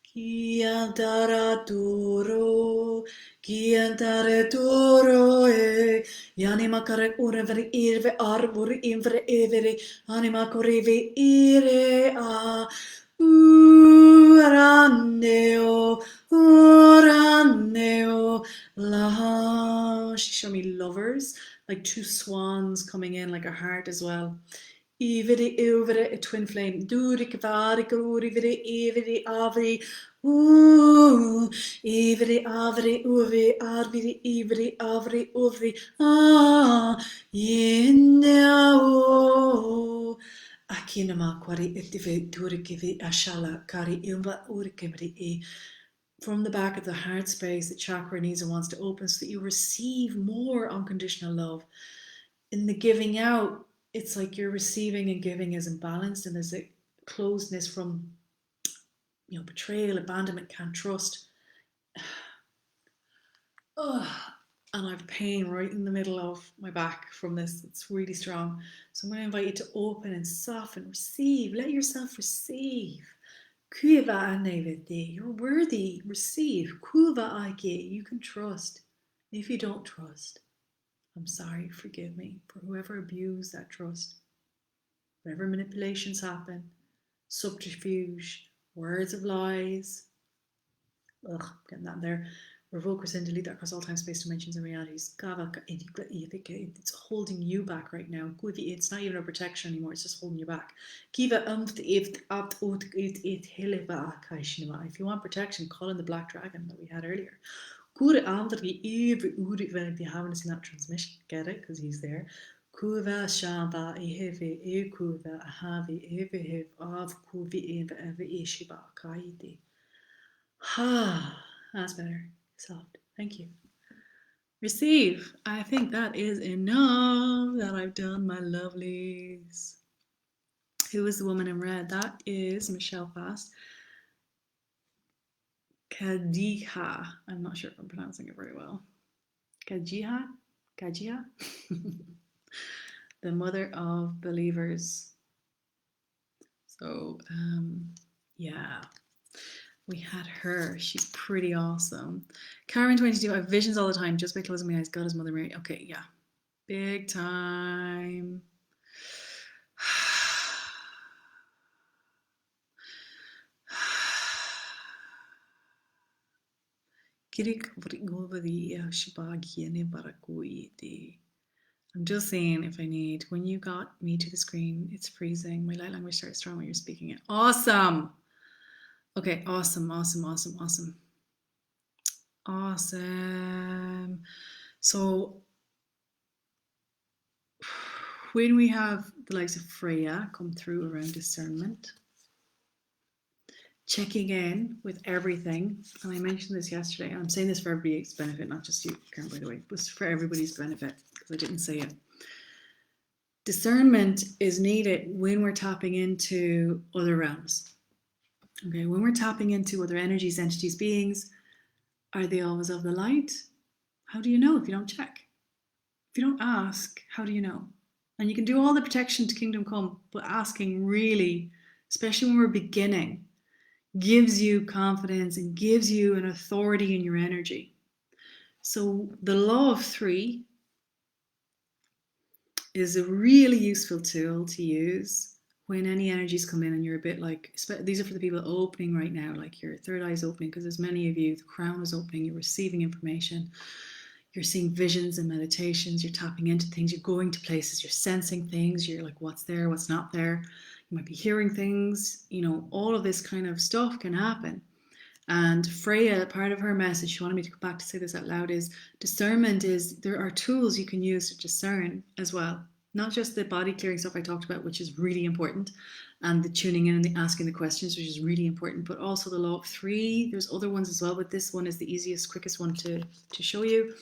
Chiantara duro, chiantare duro Yanima kare ureveri irve arbori invre evere, anima correve ire a. Uraneo, Uraneo, la. She showed me lovers, like two swans coming in, like a heart as well. Iveri, iveri, a twin flame. Durik, varik, uriveri, iveri, avri. Ooh, iveri, avri, uvi, arviri, iveri, avri, uvri. Ah, yinnao. Akinama kwari itive durikivi ashala kari imba urikimri e. From the back of the heart space, the chakra needs and wants to open so that you receive more unconditional love. In the giving out, it's like you're receiving and giving is imbalanced, and there's a closeness from betrayal, abandonment, can't trust. Ugh. And I have pain right in the middle of my back from this. It's really strong. So I'm going to invite you to open and soften, receive. Let yourself receive. You're worthy. Receive. You can trust. If you don't trust, I'm sorry. Forgive me for whoever abused that trust. Wherever manipulations happen, subterfuge, words of lies. Ugh, getting that in there. Revoke, rescind, delete that across all time, space, dimensions, and realities. It's holding you back right now. It's not even a protection anymore, it's just holding you back. If you want protection, call in the black dragon that we had earlier. If you haven't seen that transmission, get it, because he's there. Kuva shamba eheve e kuva ahavi evehev av kuvi eva eva ishiba kaiti. Ha, that's better. Soft. Thank you. Receive. I think that is enough that I've done, my lovelies. Who is the woman in red? That is Michelle Fast. Kadiha. I'm not sure if I'm pronouncing it very well. Kajiha? Kajiha? The mother of believers. So, yeah. We had her. She's pretty awesome. Karen 22, I have visions all the time just by closing my eyes. God is Mother Mary. Okay, yeah. Big time. I'm just saying if I need. When you got me to the screen, it's freezing. My light language starts strong when you're speaking it. Awesome. Okay, awesome, awesome, awesome, awesome. Awesome. So when we have the likes of Freya come through around discernment, checking in with everything, and I mentioned this yesterday, and I'm saying this for everybody's benefit, not just you, Karen, by the way, but for everybody's benefit, because I didn't say it. Discernment is needed when we're tapping into other realms. Okay, when we're tapping into other energies, entities, beings, are they always of the light? How do you know if you don't check? If you don't ask, how do you know? And you can do all the protection to kingdom come, but asking really, especially when we're beginning, gives you confidence and gives you an authority in your energy. So the law of three is a really useful tool to use when any energies come in and you're a bit like, these are for the people opening right now, like your third eye is opening, because there's many of you, the crown is opening, you're receiving information, you're seeing visions and meditations, you're tapping into things, you're going to places, you're sensing things, you're like, what's there, what's not there. You might be hearing things, all of this kind of stuff can happen. And Freya, part of her message, she wanted me to come back to say this out loud, is discernment is, there are tools you can use to discern as well. Not just the body clearing stuff I talked about, which is really important, and the tuning in and the asking the questions, which is really important, but also the law of three. There's other ones as well, but this one is the easiest, quickest one to show you.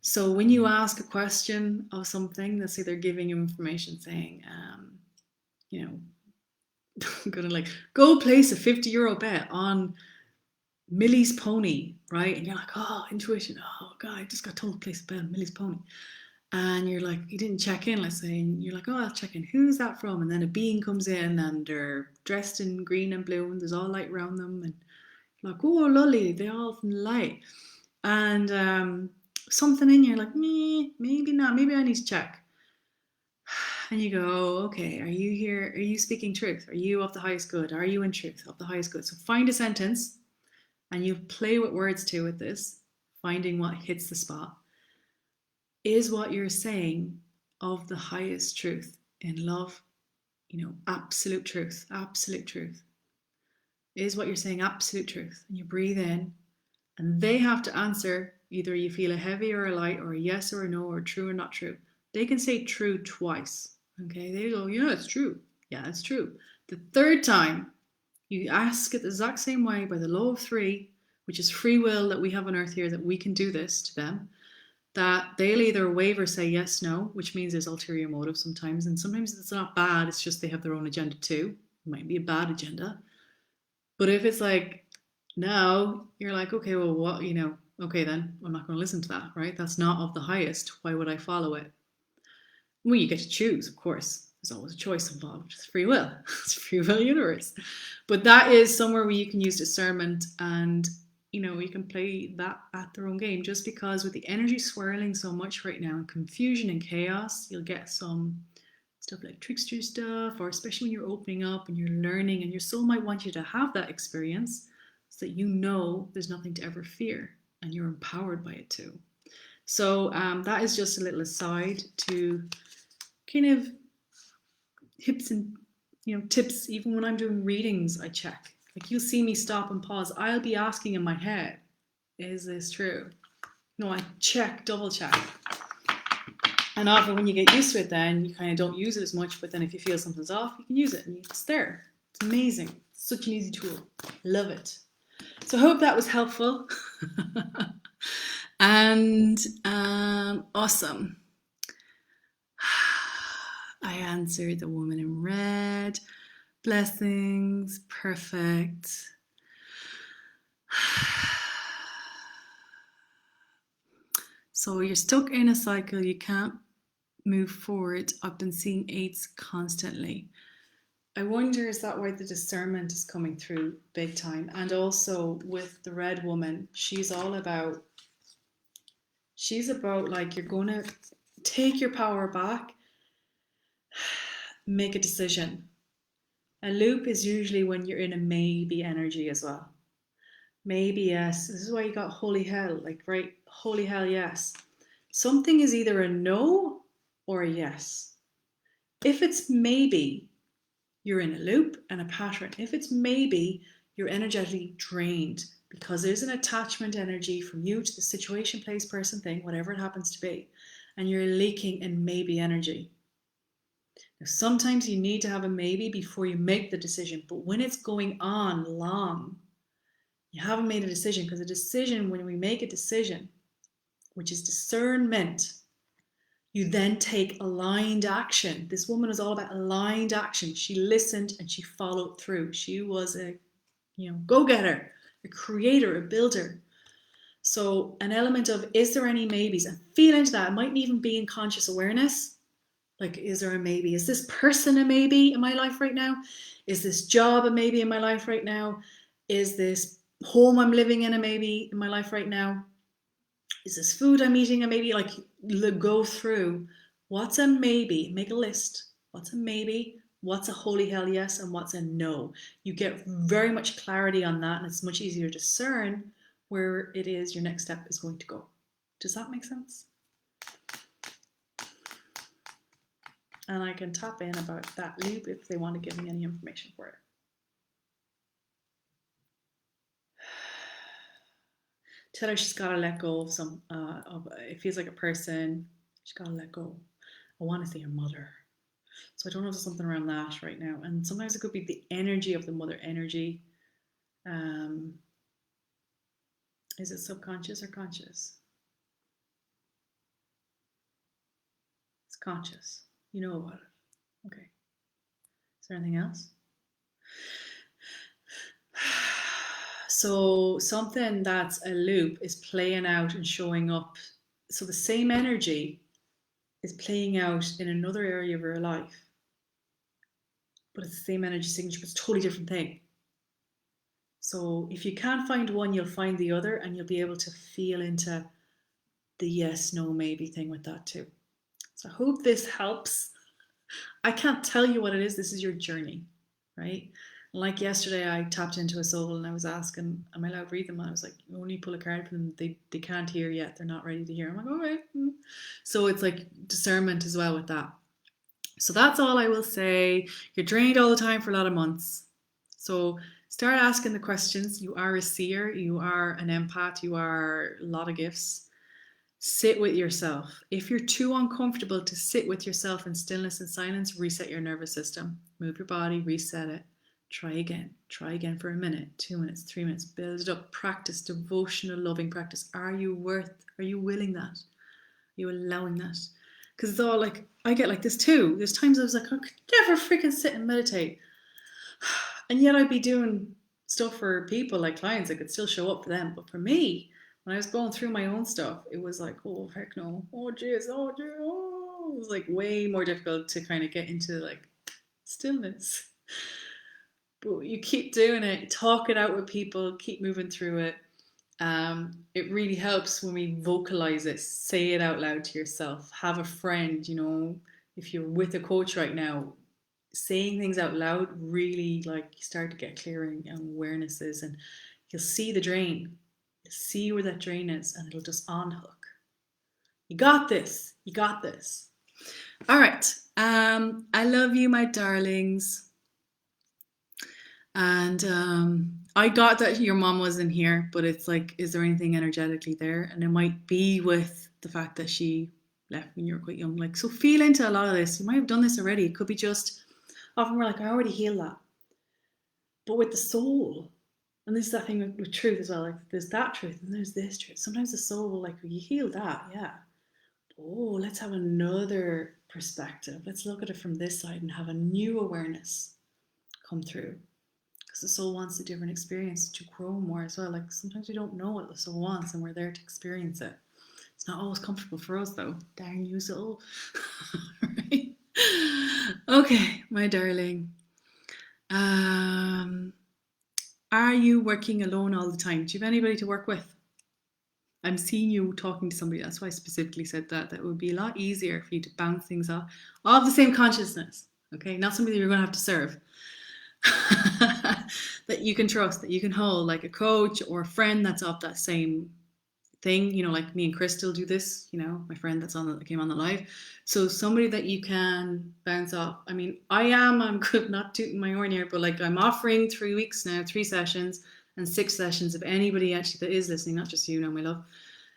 So when you ask a question of something, let's say they're giving you information saying, gonna like go place a €50 bet on Millie's pony, right? And you're like, oh, intuition. Oh God, I just got told to place a bet on Millie's pony. And you're like, you didn't check in, let's say, and you're like, oh, I'll check in. Who's that from? And then a being comes in and they're dressed in green and blue and there's all light around them. And you're like, oh, lovely, they're all from the light. And something in you, like, maybe not, maybe I need to check. And you go, okay, are you here? Are you speaking truth? Are you of the highest good? Are you in truth of the highest good? So find a sentence and you play with words too with this, finding what hits the spot. Is what you're saying of the highest truth in love? Absolute truth, absolute truth. Is what you're saying absolute truth? And you breathe in, and they have to answer either you feel a heavy or a light, or a yes or a no, or true or not true. They can say true twice. Okay, they go, yeah, it's true. Yeah, it's true. The third time, you ask it the exact same way by the law of three, which is free will that we have on earth here, that we can do this to them, that they'll either wave or say yes, no, which means there's ulterior motive sometimes. And sometimes it's not bad, it's just they have their own agenda too. It might be a bad agenda. But if it's like, no, you're like, okay, well, what, okay, then I'm not going to listen to that, right? That's not of the highest. Why would I follow it? Well, you get to choose, of course. There's always a choice involved. It's free will. It's free will universe. But that is somewhere where you can use discernment and you can play that at their own game. Just because with the energy swirling so much right now and confusion and chaos, you'll get some stuff like trickster stuff, or especially when you're opening up and you're learning, and your soul might want you to have that experience so that there's nothing to ever fear and you're empowered by it too. So that is just a little aside to kind of tips and tips. Even when I'm doing readings, I check. Like, you'll see me stop and pause. I'll be asking in my head, is this true? No, I check, double check. And often when you get used to it, then you kind of don't use it as much. But then if you feel something's off, you can use it and it's there. It's amazing. It's such an easy tool. Love it. So I hope that was helpful. And awesome. I answered the woman in red. Blessings. Perfect. So you're stuck in a cycle. You can't move forward. I've been seeing 8s constantly. I wonder, is that why the discernment is coming through big time? And also with the red woman, she's about like, you're going to take your power back, make a decision. A loop is usually when you're in a maybe energy as well. Maybe yes. This is why you got holy hell, like, right? Holy hell, yes. Something is either a no or a yes. If it's maybe, you're in a loop and a pattern. If it's maybe, you're energetically drained because there's an attachment energy from you to the situation, place, person, thing, whatever it happens to be. And you're leaking in maybe energy. Now, sometimes you need to have a maybe before you make the decision. But when it's going on long, you haven't made a decision, because a decision, when we make a decision, which is discernment, you then take aligned action. This woman is all about aligned action. She listened and she followed through. She was a go-getter, a creator, a builder. So an element of, is there any maybes? And feel into that. It might even be in conscious awareness. Like, is there a maybe? Is this person a maybe in my life right now? Is this job a maybe in my life right now? Is this home I'm living in a maybe in my life right now? Is this food I'm eating a maybe? Like, go through what's a maybe, make a list. What's a maybe? What's a holy hell yes? And what's a no? You get very much clarity on that, and it's much easier to discern where it is your next step is going to go. Does that make sense? And I can tap in about that loop if they want to give me any information for it. Tell her she's got to let go of some, it feels like a person. She's got to let go. I want to say her mother. So I don't know if there's something around that right now. And sometimes it could be the energy of the mother energy. Is it subconscious or conscious? It's conscious. You know about it. Okay. Is there anything else? So something that's a loop is playing out and showing up. So the same energy is playing out in another area of your life, but it's the same energy signature, but it's a totally different thing. So if you can't find one, you'll find the other, and you'll be able to feel into the yes, no, maybe thing with that too. So I hope this helps. I can't tell you what it is. This is your journey, right? Like yesterday, I tapped into a soul and I was asking, am I allowed to read them? And I was like, you only pull a card from them. They can't hear yet. They're not ready to hear. I'm like, all right. So it's like discernment as well with that. So that's all I will say. You're drained all the time for a lot of months. So start asking the questions. You are a seer. You are an empath. You are a lot of gifts. Sit with yourself. If you're too uncomfortable to sit with yourself in stillness and silence, reset your nervous system. Move your body, reset it. Try again. Try again for a minute, 2 minutes, 3 minutes. Build it up. Practice devotional, loving practice. Are you willing that? Are you allowing that? Because it's all like, I get like this too. There's times I was like, I could never freaking sit and meditate. And yet I'd be doing stuff for people like clients. I could still show up for them. But for me, when I was going through my own stuff, it was like, oh, heck no. Oh, jeez. Oh, jeez. Oh. It was like way more difficult to kind of get into like stillness. But you keep doing it, talk it out with people, keep moving through it. It really helps when we vocalize it, say it out loud to yourself. Have a friend, if you're with a coach right now, saying things out loud really like you start to get clearing and awarenesses, and you'll see the drain. You'll see where that drain is, and it'll just unhook. You got this. You got this. All right. I love you, my darlings. And I got that your mom wasn't here, but it's like, is there anything energetically there? And it might be with the fact that she left when you were quite young. Like, so feel into a lot of this. You might have done this already. It could be just, often we're like, I already healed that. But with the soul, and this is that thing with truth as well, like there's that truth and there's this truth. Sometimes the soul will like, well, you healed that, yeah. Oh, let's have another perspective. Let's look at it from this side and have a new awareness come through. Because the soul wants a different experience to grow more as well. Like sometimes we don't know what the soul wants and we're there to experience it. It's not always comfortable for us though. Darn you, soul. Right? Okay, my darling. Are you working alone all the time? Do you have anybody to work with? I'm seeing you talking to somebody. That's why I specifically said that. That would be a lot easier for you to bounce things off the same consciousness. Okay, not somebody you're going to have to serve. That you can trust, that you can hold, like a coach or a friend that's of that same thing. Like me and Crystal do this. My friend that came on the live. So somebody that you can bounce off. I mean, I'm good, not tooting my horn here, but like I'm offering 3 weeks now, 3 sessions and 6 sessions. If anybody actually that is listening, not just you, my love.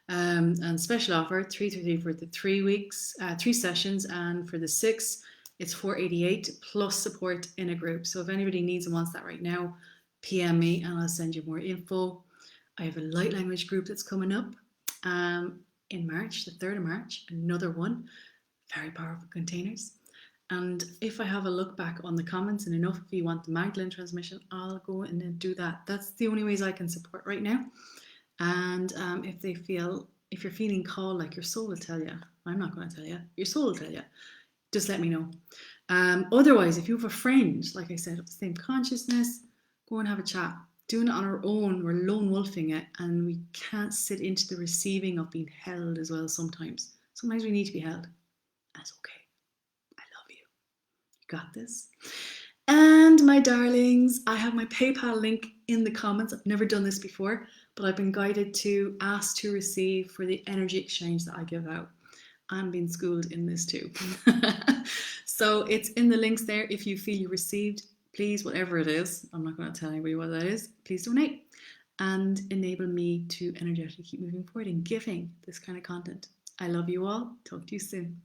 And special offer 333 for the 3 weeks, 3 sessions, and for the 6. It's $488 plus support in a group. So if anybody needs and wants that right now, PM me and I'll send you more info. I have a light language group that's coming up in March, the 3rd of March, another one, very powerful containers. And if I have a look back on the comments and enough, if you want the Magdalene transmission, I'll go in and do that. That's the only ways I can support right now. And if you're feeling called, like your soul will tell you, I'm not going to tell you, your soul will tell you. Just let me know. Otherwise, if you have a friend, like I said, of the same consciousness, go and have a chat. Doing it on our own, we're lone wolfing it, and we can't sit into the receiving of being held as well sometimes. Sometimes we need to be held. That's okay. I love you. You got this. And my darlings, I have my PayPal link in the comments. I've never done this before, but I've been guided to ask to receive for the energy exchange that I give out. I'm being schooled in this too. So it's in the links there. If you feel you received, please, whatever it is, I'm not going to tell anybody what that is, please donate and enable me to energetically keep moving forward and giving this kind of content. I love you all. Talk to you soon.